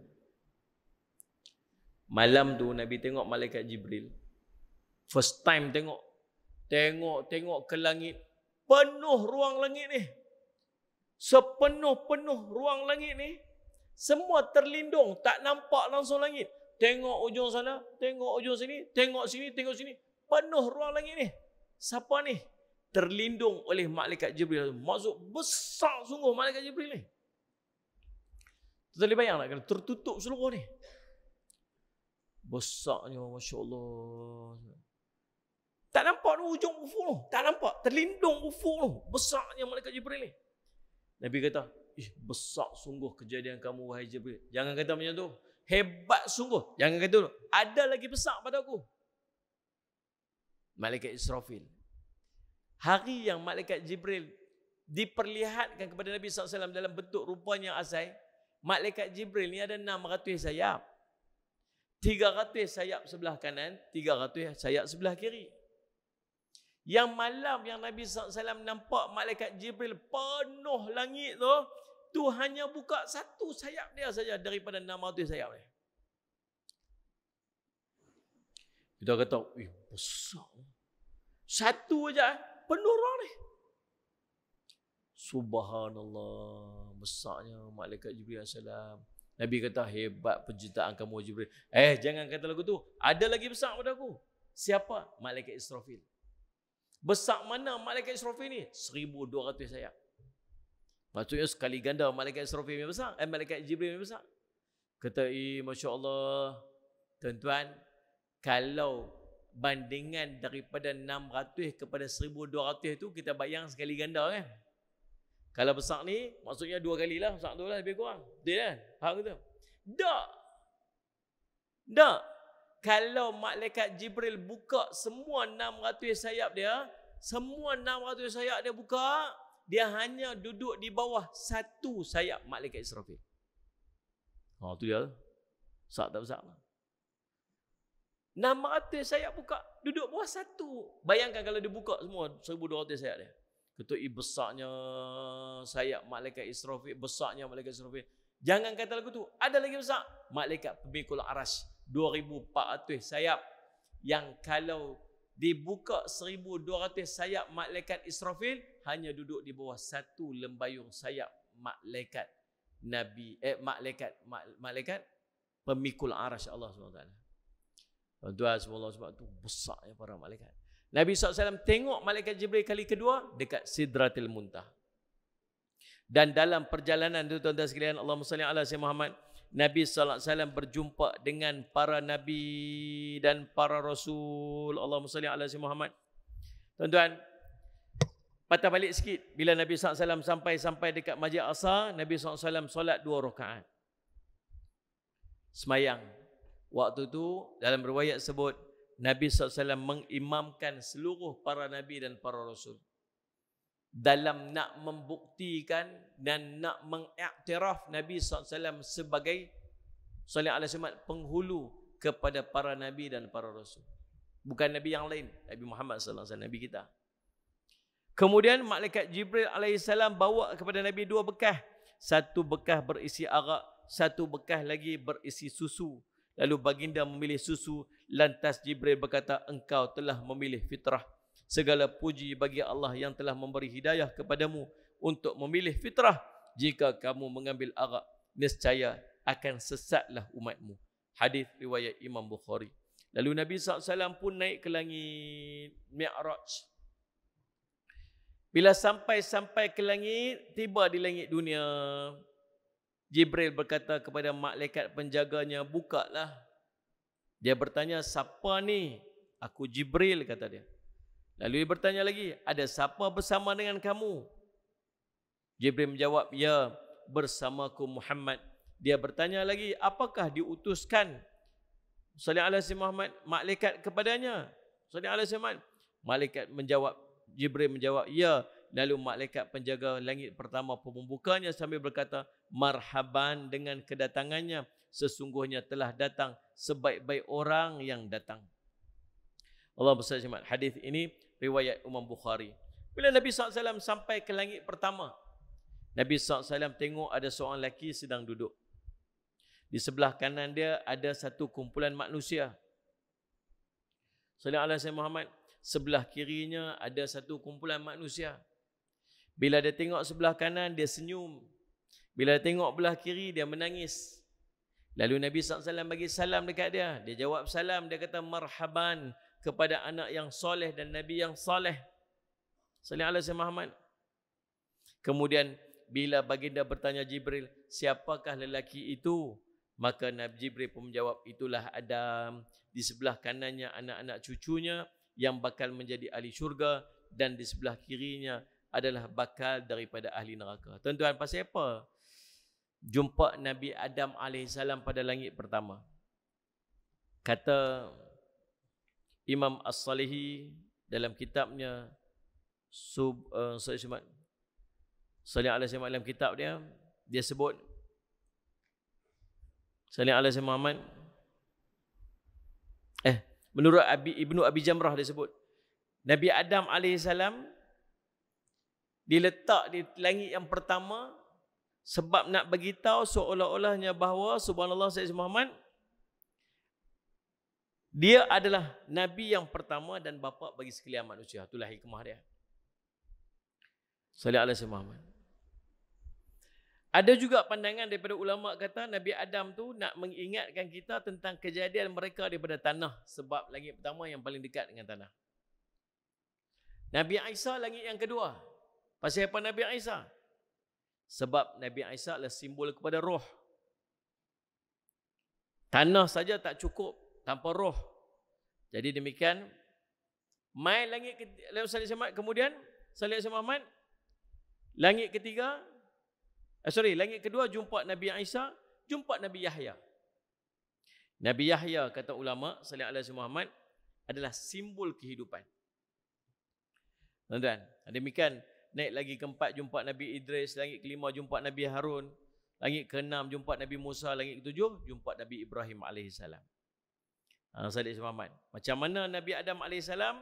Malam tu Nabi tengok malaikat Jibril. First time tengok ke langit. Penuh ruang langit ni. Sepenuh-penuh ruang langit ni. Semua terlindung. Tak nampak langsung langit. Tengok ujung sana. Tengok ujung sini. Tengok sini. Tengok sini. Penuh ruang langit ni. Siapa ni? Terlindung oleh malaikat Jibril. Maksud besar sungguh malaikat Jibril ni. Boleh bayang tak? Tertutup seluruh ni. Besarnya. Masya Allah. Tak nampak ujung ufuk tu. Tak nampak. Terlindung ufuk tu. Besarnya malaikat Jibril ni. Nabi kata, besar sungguh kejadian kamu wahai Jibril. Jangan kata macam tu. Hebat sungguh. Jangan kata tu. Ada lagi besar pada aku. Malaikat Israfil. Hari yang malaikat Jibril diperlihatkan kepada Nabi SAW dalam bentuk rupanya yang asal. Malaikat Jibril ni ada 600 sayap. 300 sayap sebelah kanan. 300 sayap sebelah kiri. Yang malam yang Nabi SAW nampak malaikat Jibril penuh langit tu hanya buka satu sayap dia saja daripada 600 sayap dia. Kita kata, besar. Satu aja penuh ruang ni. Subhanallah, besarnya malaikat Jibril AS. Nabi kata, hebat penciptaan kamu Jibril. Jangan kata lagu tu. Ada lagi besar pada aku. Siapa? Malaikat Israfil. Besar mana malaikat Israfil ni? 1200 sayap. Maksudnya sekali ganda malaikat Israfil yang besar. Malaikat Jibril yang besar. Kata, Masya Allah. Tuan-tuan, kalau bandingan daripada 600 kepada 1200 tu, kita bayang sekali ganda kan? Kalau besar ni, maksudnya 2 kali lah. Besar tu lah lebih kurang. Betul kan? Faham ke tu? Tak. Kalau malaikat Jibril buka semua 600 sayap dia, buka, dia hanya duduk di bawah satu sayap malaikat Israfil. Tu dia. Besar tak besar? 600 sayap buka, duduk bawah satu. Bayangkan kalau dia buka semua 1200 sayap dia. Kata, besarnya sayap malaikat Israfil, besarnya malaikat Israfil. Jangan kata lagu tu. Ada lagi besar. Malaikat pemikul arash. 2400 sayap. Yang kalau dibuka 1200 sayap malaikat Israfil, hanya duduk di bawah satu lembayung sayap malaikat Nabi, malaikat pemikul arash Allah SWT. Tuan-tuan, sebab tu besarnya para malaikat. Nabi SAW tengok malaikat Jibril kali kedua dekat Sidratil Muntaha. Dan dalam perjalanan itu, tuan-tuan sekalian, Allahumma salli ala sayyidina Muhammad, Nabi SAW berjumpa dengan para Nabi dan para Rasul. Allahumma salli ala sayyidina Muhammad. Tuan-tuan, patah balik sikit. Bila Nabi SAW sampai dekat Masjid Aqsa, Nabi SAW solat 2 rakaat. Semayang. Waktu tu dalam riwayat sebut, Nabi SAW mengimamkan seluruh para Nabi dan para Rasul. Dalam nak membuktikan dan nak mengiktiraf Nabi SAW sebagai penghulu kepada para Nabi dan para Rasul. Bukan Nabi yang lain. Nabi Muhammad SAW, Nabi kita. Kemudian malaikat Jibril AS bawa kepada Nabi 2 bekah. Satu bekah berisi arak, satu bekah lagi berisi susu. Lalu baginda memilih susu. Lantas Jibril berkata, engkau telah memilih fitrah. Segala puji bagi Allah yang telah memberi hidayah kepadamu untuk memilih fitrah. Jika kamu mengambil arak, nescaya akan sesatlah umatmu. Hadis riwayat Imam Bukhari. Lalu Nabi SAW pun naik ke langit Mi'raj. Bila sampai ke langit, tiba di langit dunia, Jibril berkata kepada malaikat penjaganya, bukalah. Dia bertanya, siapa ni? Aku Jibril, kata dia. Lalu dia bertanya lagi, ada siapa bersama dengan kamu? Jibril menjawab, ya, bersamaku Muhammad. Dia bertanya lagi, apakah diutuskan sallallahu alaihi Muhammad malaikat kepadanya? Sallallahu alaihi Muhammad. Malaikat menjawab, Jibril menjawab, ya. Lalu malaikat penjaga langit pertama pun membukanya sambil berkata, marhaban dengan kedatangannya. Sesungguhnya telah datang sebaik-baik orang yang datang. Allah bersahabat. Hadis ini riwayat Imam Bukhari. Bila Nabi SAW sampai ke langit pertama, Nabi SAW tengok ada seorang lelaki sedang duduk. Di sebelah kanan dia ada satu kumpulan manusia. Sallallahu alaihi Muhammad. Sebelah kirinya ada satu kumpulan manusia. Bila dia tengok sebelah kanan, dia senyum. Bila dia tengok belah kiri, dia menangis. Lalu Nabi SAW bagi salam dekat dia. Dia jawab salam, dia kata marhaban kepada anak yang soleh dan Nabi yang soleh. Sallallahu alaihi Muhammad. Kemudian bila baginda bertanya Jibril, siapakah lelaki itu? Maka Nabi Jibril pun menjawab, itulah Adam. Di sebelah kanannya anak-anak cucunya yang bakal menjadi ahli syurga, dan di sebelah kirinya adalah bakal daripada ahli neraka. Tuan-tuan, pasal apa jumpa Nabi Adam AS pada langit pertama? Kata Imam As-Salihi dalam kitabnya Sallallahu alaihi wasallam, dalam kitab dia, dia sebut Sallallahu alaihi Muhammad, menurut Ibnu Abi Jamrah dia sebut, Nabi Adam AS diletak di langit yang pertama sebab nak beritahu seolah-olahnya bahawa subhanallah Sayyid Muhammad, dia adalah Nabi yang pertama dan bapa bagi sekalian manusia. Itulah hikmah dia. Sallallahu alaihi Muhammad. Ada juga pandangan daripada ulama kata Nabi Adam tu nak mengingatkan kita tentang kejadian mereka daripada tanah, sebab langit pertama yang paling dekat dengan tanah. Nabi Isa langit yang kedua. Pasal apa Nabi Isa? Sebab Nabi Isa adalah simbol kepada roh. Tanah saja tak cukup tanpa roh. Jadi demikian, mai langit kemudian Sallallahu alaihi Muhammad, langit ketiga, langit kedua jumpa Nabi Isa, jumpa Nabi Yahya. Nabi Yahya kata ulama Sallallahu alaihi Muhammad adalah simbol kehidupan. Tuan-tuan, demikian naik lagi keempat jumpa Nabi Idris, langit kelima jumpa Nabi Harun, langit keenam jumpa Nabi Musa, langit ketujuh jumpa Nabi Ibrahim alaihissalam. Sallallahu Muhammad. Macam mana Nabi Adam alaihissalam,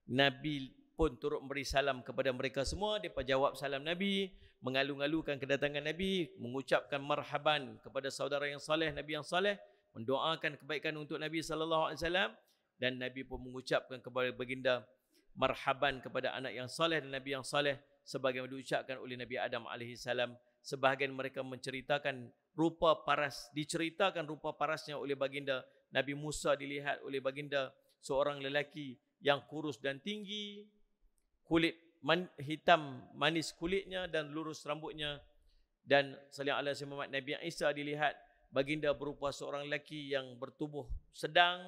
Nabi pun turut memberi salam kepada mereka semua. Mereka jawab salam Nabi, mengalu-alukan kedatangan Nabi, mengucapkan marhaban kepada saudara yang saleh, Nabi yang saleh, mendoakan kebaikan untuk Nabi sallallahu alaihi wasallam, dan Nabi pun mengucapkan kepada baginda marhaban kepada anak yang saleh dan Nabi yang saleh, sebagaimana diucapkan oleh Nabi Adam alaihi salam. Sebahagian mereka menceritakan diceritakan rupa parasnya oleh baginda. Nabi Musa dilihat oleh baginda seorang lelaki yang kurus dan tinggi, kulit hitam manis kulitnya dan lurus rambutnya. Dan sallallahu alaihi wasallam, Nabi Isa dilihat baginda berupa seorang lelaki yang bertubuh sedang,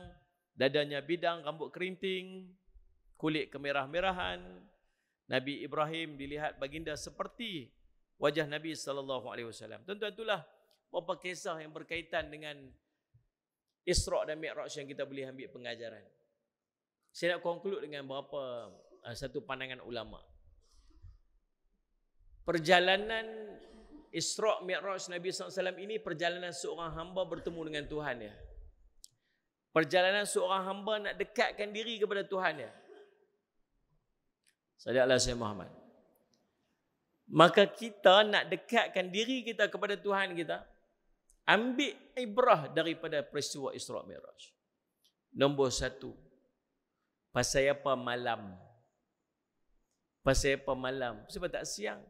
dadanya bidang, rambut kerinting, kulit kemerah-merahan. Nabi Ibrahim dilihat baginda seperti wajah Nabi sallallahu alaihi wasallam. Tuan-tuan, itulah beberapa kisah yang berkaitan dengan Isra' dan Mi'raj yang kita boleh ambil pengajaran. Saya nak conclude dengan beberapa satu pandangan ulama. Perjalanan Isra' Mi'raj Nabi SAW ini perjalanan seorang hamba bertemu dengan Tuhan ya. Perjalanan seorang hamba nak dekatkan diri kepada Tuhan ya. Sallallahu alaihi Muhammad. Maka kita nak dekatkan diri kita kepada Tuhan kita, ambil ibrah daripada peristiwa Isra' Mi'raj. Nombor satu, pasal apa malam? Pasal apa malam? Sebab tak siang.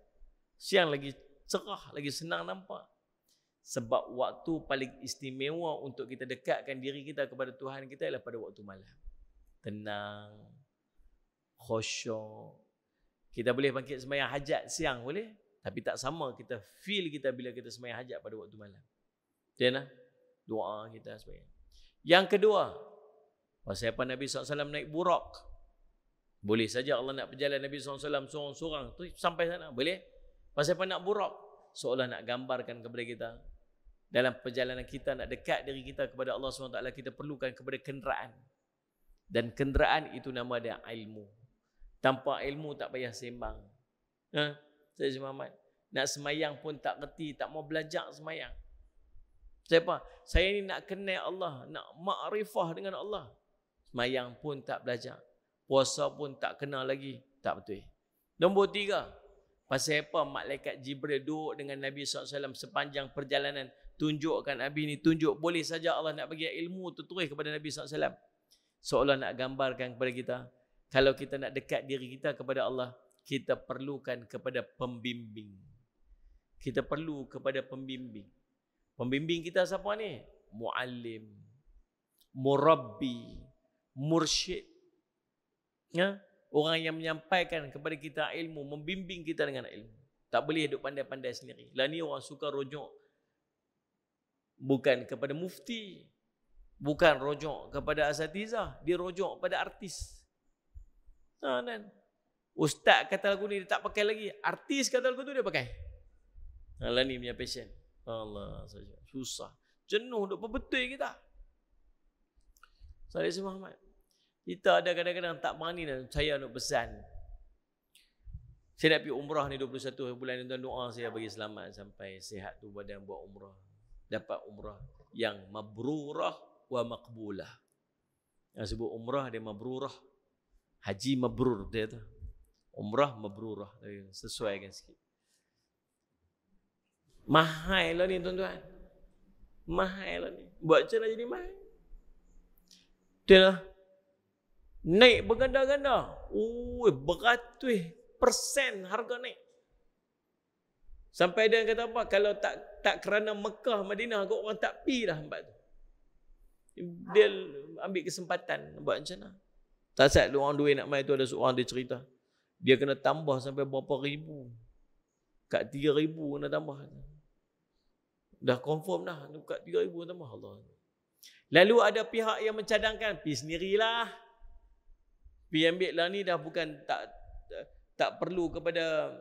Siang lagi cerah, lagi senang nampak. Sebab waktu paling istimewa untuk kita dekatkan diri kita kepada Tuhan kita ialah pada waktu malam. Tenang, khusyuk. Kita boleh bangkit sembahyang hajat siang boleh, tapi tak sama kita feel kita bila kita sembahyang hajat pada waktu malam. Dia doa kita sembahyang. Yang kedua, pasal apa Nabi SAW naik burak. Boleh saja Allah nak berjalan Nabi SAW seorang-seorang tu sampai sana, boleh. Pasal apa nak burak? Seolah nak gambarkan kepada kita dalam perjalanan kita nak dekat diri kita kepada Allah SWT, kita perlukan kepada kenderaan. Dan kenderaan itu nama dia ilmu. Tanpa ilmu tak payah sembang. Saya Muhammad nak semayang pun tak reti, tak mau belajar semayang. Siapa? Saya ni nak kenal Allah, nak makrifah dengan Allah. Semayang pun tak belajar. Puasa pun tak kenal lagi. Tak betul. Nombor 3. Pasal apa malaikat Jibril duduk dengan Nabi SAW sepanjang perjalanan. Tunjukkan Nabi ni, tunjuk. Boleh saja Allah nak bagi ilmu tertulis kepada Nabi SAW. Seolah nak gambarkan kepada kita. Kalau kita nak dekat diri kita kepada Allah, kita perlukan kepada pembimbing. Kita perlu kepada pembimbing. Pembimbing kita siapa ni? Muallim, murabbi, mursyid. Ya? Orang yang menyampaikan kepada kita ilmu, membimbing kita dengan ilmu. Tak boleh duduk pandai-pandai sendiri. Lah ni orang suka rujuk bukan kepada mufti, bukan rujuk kepada asatizah, dia rujuk pada artis. Dan ustaz kata lagu ni dia tak pakai lagi, artis kata lagu tu dia pakai. Lah ni punya passion. Allah saja. Susah. Jenuh duk berbetul kita. Saya Muhammad. Kita ada kadang-kadang tak berani dah. Saya nak pesan. Saya nak pergi umrah ni 21 bulan ni, doa saya bagi selamat sampai sihat tu badan buat umrah. Dapat umrah yang mabrurah wa maqbulah. Yang sebut umrah dia mabrurah. Haji mabrur dia tu. Umrah mabrurah. Sesuaikan sikit. Mahal lah ni tuan-tuan. Mahal lah ni. Buat macam mana jadi mahal? Dia lah. Naik berganda-ganda. Beratus% harga naik. Sampai dia kata apa? Kalau tak kerana Mekah, Madinah, kau orang tak pi dah tempat tu. Dia ambil kesempatan buat macam mana. Tak saat orang duit nak main tu, ada seorang dia cerita. Dia kena tambah sampai berapa ribu. Kat 3,000 kena tambah. Dah confirm dah. Kat 3,000 tambah. Allah. Lalu ada pihak yang mencadangkan, pi sendirilah. Pi ambil lah ni dah bukan tak perlu kepada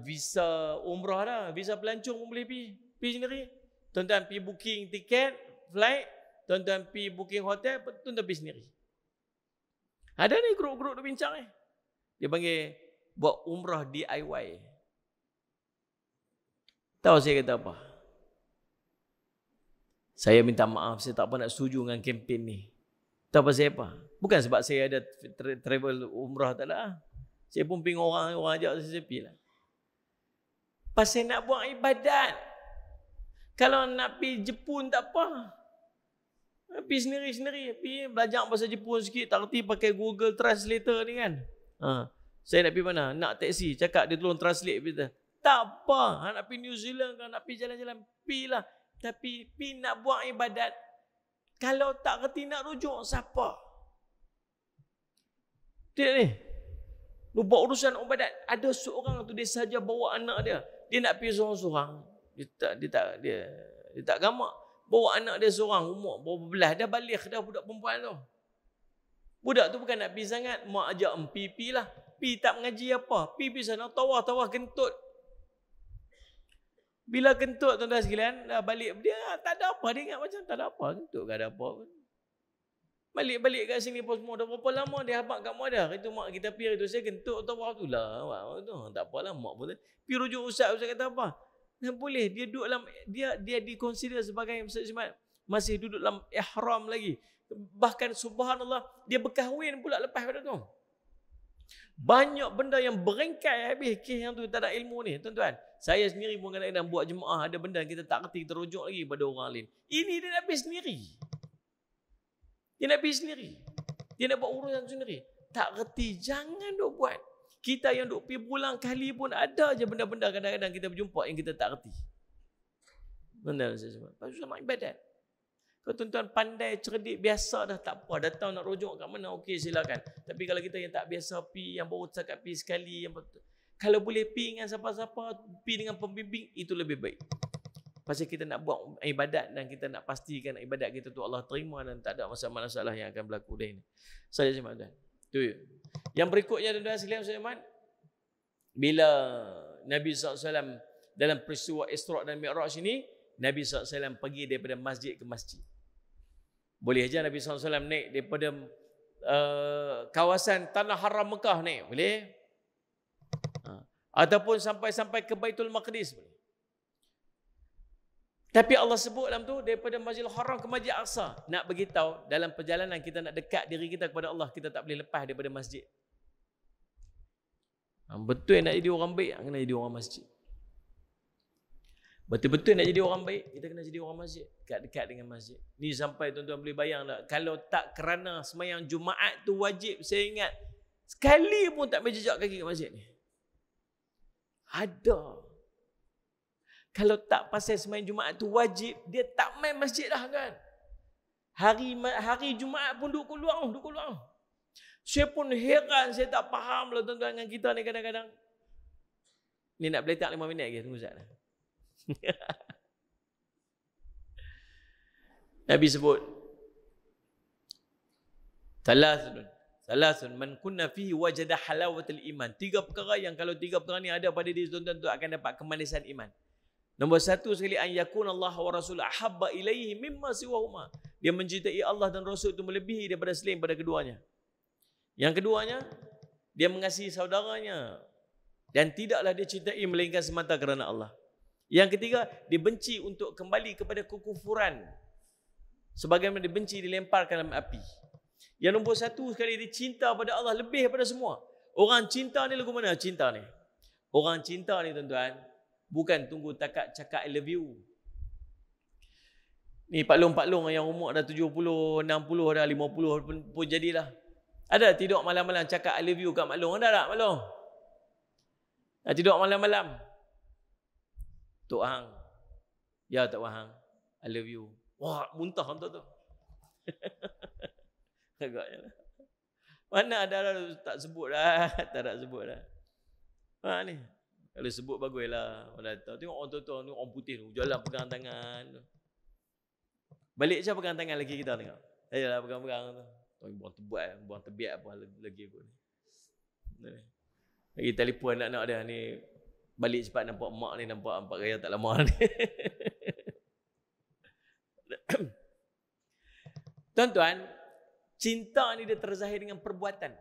visa umrah dah. Visa pelancong pun boleh pi. Pi sendiri. Tuan-tuan pi booking tiket, flight. Tuan-tuan pi booking hotel, tuan-tuan pi sendiri. Ada ni grup-grup dia bincang ni. Dia panggil buat umrah DIY. Tahu saya kata apa? Saya minta maaf, saya tak apa nak setuju dengan kempen ni. Tahu pasal apa? Bukan sebab saya ada travel umrah, tak lah. Saya pun ping orang ajak saya pergi lah. Pasal nak buat ibadat. Kalau nak pergi Jepun tak apa. Pergi sendiri-sendiri. Pergi belajar bahasa Jepun sikit. Tak kerti pakai Google Translator ni kan. Saya nak pergi mana? Nak taksi. Cakap dia tolong translate kita. Tak apa. Nak pergi New Zealand kan, nak pergi jalan-jalan. Pergilah. Tapi pergi nak buat ibadat. Kalau tak kerti nak rujuk, siapa? Tidak ni. Buat urusan ibadat. Ada seorang tu dia saja bawa anak dia. Dia nak pergi seorang-seorang. Dia tak gamak. Bawa anak dia seorang, umur berapa belas, dah balik dah budak perempuan tu. Budak tu bukan nak pergi sangat, mak ajak pergi lah. Pergi tak mengaji apa. Pergi sana, tawah kentut. Bila kentut tuan-tuan sekalian, dah balik dia tak ada apa. Dia ingat macam tak ada apa. Kentut tak ada apa pun. Balik kat sini pun semua. Dah berapa lama dia habak kat mak dia. Itu mak kita pergi itu saya kentut tawah tu lah. Tak apalah mak pun. Pergi rujuk ustaz kata apa? Dan boleh dia duduk dalam dia dikonsider sebagai masih duduk dalam ihram lagi. Bahkan subhanallah dia berkahwin pula lepas pada tu. Banyak benda yang berengkai habis kes yang tu tak ada ilmu ni tuan-tuan. Saya sendiri pun kadang-kadang buat jemaah ada benda kita tak kerti, kita rujuk lagi pada orang lain. Ini dia nak pergi sendiri. Dia nak pergi sendiri. Dia nak buat urusan sendiri. Tak kerti, jangan duk buat. Kita yang duk pergi berulang kali pun ada je benda-benda kadang-kadang kita berjumpa yang kita tak kerti. Mana saya sebut? Pasal nak ibadat. Kalau tuan-tuan pandai, cerdik, biasa dah tak apa. Datang nak rujuk kat mana, okey silakan. Tapi kalau kita yang tak biasa pi, yang baru setakat pi sekali, yang kalau boleh pi dengan siapa-siapa, pi dengan pembimbing, itu lebih baik. Pasal kita nak buat ibadat dan kita nak pastikan ibadat kita tu Allah terima dan tak ada masalah-masalah yang akan berlaku dah ini. Saya cuma tuan. Tu. Yang berikutnya tuan-tuan sekalian Sulaiman, bila Nabi SAW dalam peristiwa Isra' dan Mi'raj ini, Nabi SAW pergi daripada masjid ke masjid. Boleh aja Nabi SAW naik daripada kawasan Tanah Haram Mekah naik. Boleh? Ataupun sampai ke Baitul Maqdis. Boleh. Tapi Allah sebut dalam tu daripada Masjidil Haram ke Masjid Aqsa. Nak beritahu dalam perjalanan kita nak dekat diri kita kepada Allah, kita tak boleh lepas daripada masjid. Betul nak jadi orang baik, kena jadi orang masjid. Betul-betul nak jadi orang baik, kita kena jadi orang masjid. Dekat-dekat dengan masjid. Ni sampai tuan-tuan boleh bayang tak? Kalau tak kerana semayang Jumaat tu wajib, saya ingat, sekali pun tak berjejak kaki ke masjid ni. Ada. Kalau tak pasal semayang Jumaat tu wajib, dia tak main masjid dah kan. Hari Jumaat pun duduk keluar. Saya pun heran, saya tak faham lah tuan-tuan dengan kita ni kadang-kadang. Ni nak beletak 5 minit lagi, tunggu sekejap. Nabi sebut Salasun man kunna fihi wajada halawatul iman. 3 perkara yang kalau 3 perkara ni ada pada diri tuan-tuan tu akan dapat kemanisan iman. Nombor 1 sekali, an yakuna Allah wa rasul ahabba ilaihi mimma siwahuma. Dia mencintai Allah dan Rasul itu melebihi daripada selain pada keduanya. Yang keduanya, dia mengasihi saudaranya dan tidaklah dia cintai melainkan semata kerana Allah. Yang ketiga, dia benci untuk kembali kepada kekufuran. Sebagaimana dia benci dilemparkan dalam api. Yang nombor 1 sekali, dia cinta pada Allah lebih daripada semua. Orang cinta ni lagu mana cinta ni? Orang cinta ni tuan-tuan, bukan tunggu takat cakap I love you. Ni paklong-paklong yang umur dah 70, 60 dah, 50 pun jadilah. Ada tidur malam-malam cakap I love you kat maklong? Ada tak maklong? Tidur malam-malam. Tok Hang. Ya Tok Hang. I love you. Wah, muntah hantar tu. Agaknya lah. Mana ada tak sebut dah. Tak sebut dah. Ni. Kalau sebut baguslah. Orang datang. Tengok orang tua-tua, tengok orang putih tu. Jalan pegang tangan. Balik je pegang tangan lagi kita tengok. Ayolah pegang-pegang tu. Buang terbiak apa lagi pun. Lagi telefon anak-anak dia ni. Balik cepat nampak mak ni, nampak gaya tak lama ni. Tuan-tuan, cinta ni dia terzahir dengan perbuatan.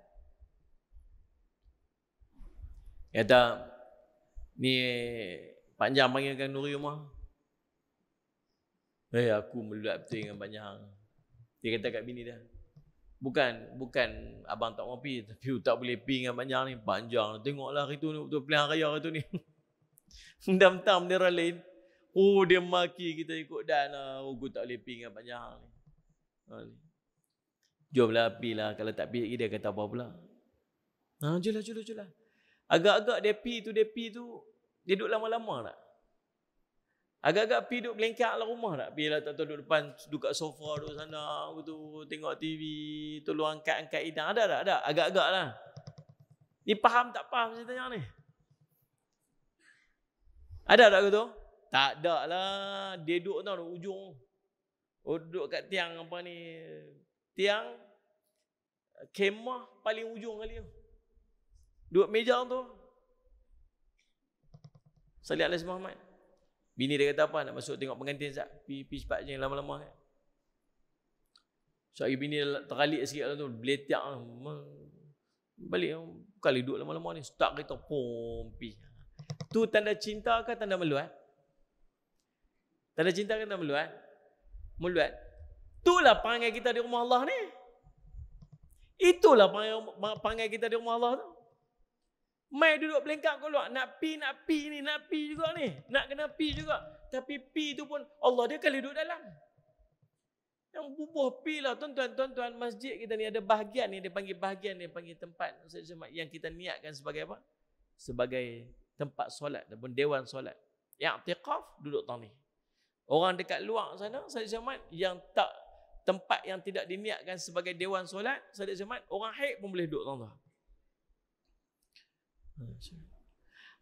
Kata, ni Pak Jam panggilkan Nuri rumah. Aku meluat betul dengan Pak Jam. Dia kata kat bini dia. Bukan abang tak mau pergi, tapi tak boleh pergi dengan panjang ni. Panjang, tengoklah hari tu ni, betul pilihan raya hari tu ni. Mentang-mentang bendera lain. Oh, dia maki kita ikut dan aku tak boleh pergi dengan panjang ni. Jomlah pergilah, kalau tak pergi dia kata apa pula. Julah. Agak-agak dia pergi tu, dia duduk lama-lama tak? Agak-agak pergi duduk belengkak lah rumah tak? Pergilah tak tahu duduk depan, duduk kat sofa duduk sana, tu tengok TV, tolong angkat hidang. Ada tak? Ada. Agak-agak lah. Ni faham tak faham saya tanya ni? Ada tak gitu? Tak ada lah. Dia duduk tau ujung. Duduk kat tiang apa ni? Tiang kemah paling ujung kali tu. Duduk meja tu. Salih Alayhi Muhammad. Bini dia kata apa? Nak masuk tengok pengantin sekejap. Pergi cepat je lama-lama. So bini teralik sikit lah tu. Beletiak lah. Balik. Kali duduk lama-lama ni. Start kereta. Pompi. Tu tanda cinta ke tanda meluat? Tanda cinta ke tanda meluat? Meluat. Itulah panggil kita di rumah Allah ni. Itulah panggil kita di rumah Allah tu. Mai duduk belengkak keluar. Nak pi ni. Nak pi juga ni. Nak kena pi juga. Tapi pi tu pun Allah dia kali duduk dalam. Yang bubuh pi lah tuan-tuan. Masjid kita ni ada bahagian ni. Dia panggil bahagian. Dia panggil tempat. Yang kita niatkan sebagai apa? Sebagai tempat solat. Ataupun dewan solat. Yang i'tikaf duduk tang ni. Orang dekat luar sana, Said Samad, yang tak tempat yang tidak diniatkan sebagai dewan solat, Said Samad, orang haid pun boleh duduk tuan-tuan.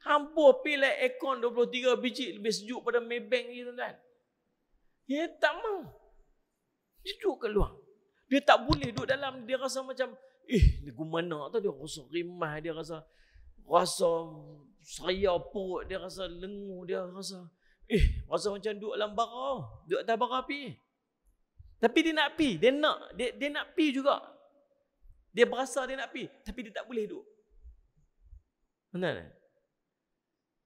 Hampir pilih aircon 23 biji lebih sejuk pada Maybank ni tuan-tuan. Dia tak mau. Dia duduk kat luar. Dia tak boleh duduk dalam. Dia rasa macam, ni gimana tau, dia rasa rimah, dia rasa saya perut, dia rasa lenguh, dia rasa macam duduk dalam bara, duduk atas bara api. Tapi dia nak pi, dia nak pi juga. Dia berasa dia nak pi, tapi dia tak boleh duduk. Benar tak?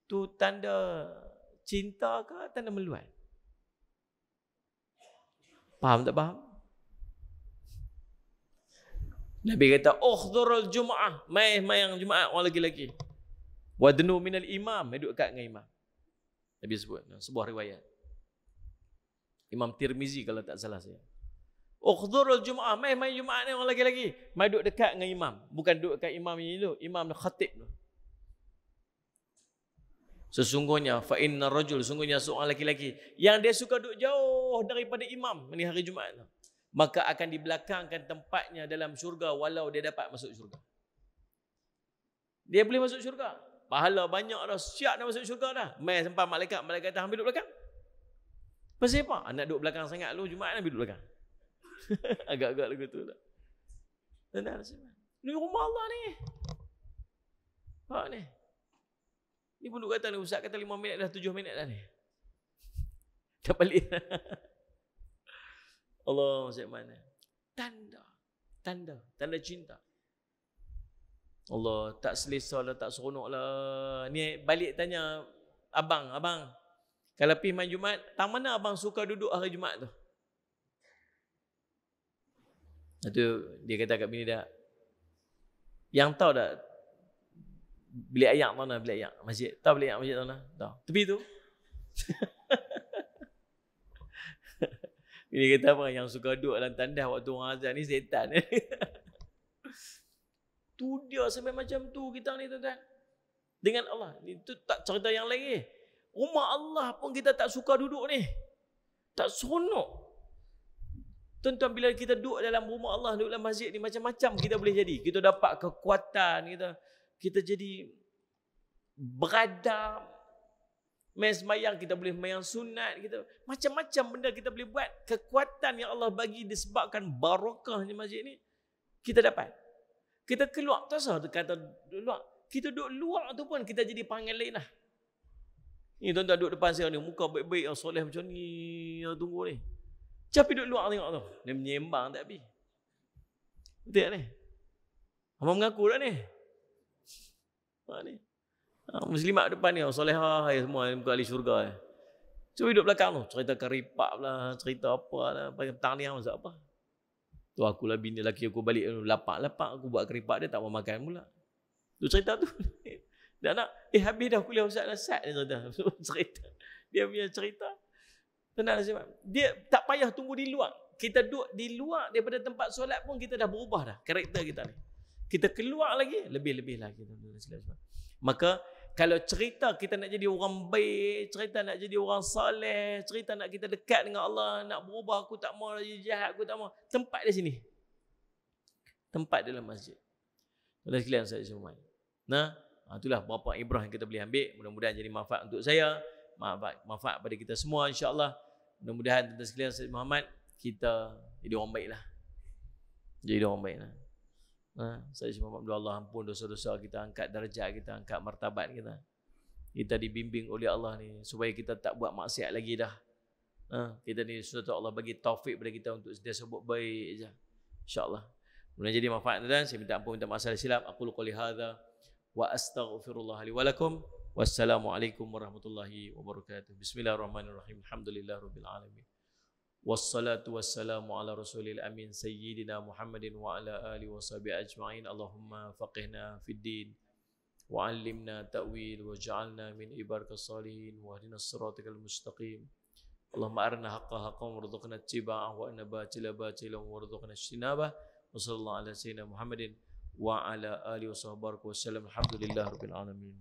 Tu tanda cinta ke tanda meluat? Faham tak faham? Nabi kata, "Ukhdhurul Jum'ah." Mai yang Jumaat orang lelaki. Wadnu minal imam, duduk dekat dengan imam. Nabi sebut sebuah riwayat. Imam Tirmizi kalau tak salah saya. Ukhdhurul Jum'ah, mai Jumaat ni orang lelaki. Mai duduk dekat dengan imam, bukan duduk dekat imam ini tu, imam khatib tu. Sesungguhnya fa inna rajul, sungguhnya seorang lelaki yang dia suka duduk jauh daripada imam ni hari Jumaat tu, maka akan dibelakangkan tempatnya dalam syurga walau dia dapat masuk syurga. Dia boleh masuk syurga. Pahala banyak dah, siap nak masuk syurga dah. Mai sampai malaikat dah ambil duduk belakang. Pasal apa? Nak duduk belakang sangat lu, Jumaat ambil duduk belakang. Agak-agak lagu tu lah. Benar sih. Ni rumah Allah ni. Ni. Ni pun duk kata ni, Ustaz kata 5 minit dah 7 minit dah ni. Dah balik. Allah macam mana? Tanda cinta. Allah, tak selesa lah, tak seronok lah. Ni balik tanya abang. Kalau pergi main Jumaat, tang mana abang suka duduk hari Jumaat tu? Itu dia kata kat bini dia, yang tahu tak bilik ayak mana, bilik ayak masjid? Tahu bilik ayak masjid mana? Tahu. Tepi tu. Dia kata apa, yang suka duduk dalam tandas waktu orang azan ni setan. Tu dia sampai macam tu kita ni tuan-tuan. Dengan Allah. Itu tak cerita yang lain. Rumah Allah pun kita tak suka duduk ni. Tak seronok. Tuan-tuan, bila kita duduk dalam rumah Allah, duduk dalam masjid ni, macam-macam kita boleh jadi. Kita dapat kekuatan, kita jadi beradab. Main sembahyang, kita boleh main sunat, kita macam-macam benda kita boleh buat. Kekuatan yang Allah bagi disebabkan barakahnya masjid ni, kita dapat. Kita keluar, tak usah kata duduk luar. Kita duduk luar tu pun kita jadi panggil lain lah. Ni tuan-tuan duduk depan saya ni, muka baik-baik, yang soleh macam ni, yang tunggu ni. Tapi duduk luar tengok tu. Dia menyembang tak habis. Betul tak ni? Abang mengaku tak ni? Ni. Muslimat depan ni, solehah semua, muka ahli syurga. Cuba duduk belakang tu. Cerita karipap lah, cerita apa lah. Petang ni masak apa. Tu akulah bini lelaki aku balik lapak-lapak. Aku buat keripap dia tak mau makan pula. Tu cerita tu. Dia nak, habis dah kuliah Ustaz Nasad dia cerita. Dia punya cerita. Tenang sebab dia tak payah tunggu di luar. Kita duduk di luar daripada tempat solat pun kita dah berubah dah karakter kita ni. Kita keluar lagi lebih-lebih lagi. Maka kalau cerita kita nak jadi orang baik, cerita nak jadi orang soleh, cerita nak kita dekat dengan Allah, nak berubah, aku tak mau jadi jahat, aku tak mau. Tempat di sini. Tempat dalam masjid. Tuan-tuan sekalian saya semua. Itulah beberapa ibrah yang kita boleh ambil. Mudah-mudahan jadi manfaat untuk saya, manfaat pada kita semua insya-Allah. Mudah-mudahan tuan-tuan sekalian Said Muhammad kita jadi orang baiklah. Jadi orang baiklah. Saya cuma berdoa Allah ampun dosa-dosa kita, angkat darjat kita, angkat martabat kita. Kita dibimbing oleh Allah ni supaya kita tak buat maksiat lagi dah. Kita ni sudah Allah bagi taufik pada kita untuk sentiasa buat baik saja. Insya-Allah. Mudah jadi manfaat tuan. Saya minta ampun, minta maaf silap. Aku qouli hadza wa astaghfirullah li wa lakum. Wassalamualaikum warahmatullahi wabarakatuh. Bismillahirrahmanirrahim. Alhamdulillahirabbil alamin. Wassalatu wassalamu ala rasulil amin sayyidina Muhammadin wa ala alihi washabihi ajma'in. Allahumma faqihna fid din wa 'allimna ta'wil wa ja'alna min ibadikas salihin wa ihdinas siratal mustaqim. Allahumma arina haqqan haqqan warzuqna ittiba'ahu wa arina batila batilan warzuqna ijtinabah. Wa sallallahu ala sayyidina Muhammadin wa ala alihi washabihi wasallam. Alhamdulillahirabbil alamin.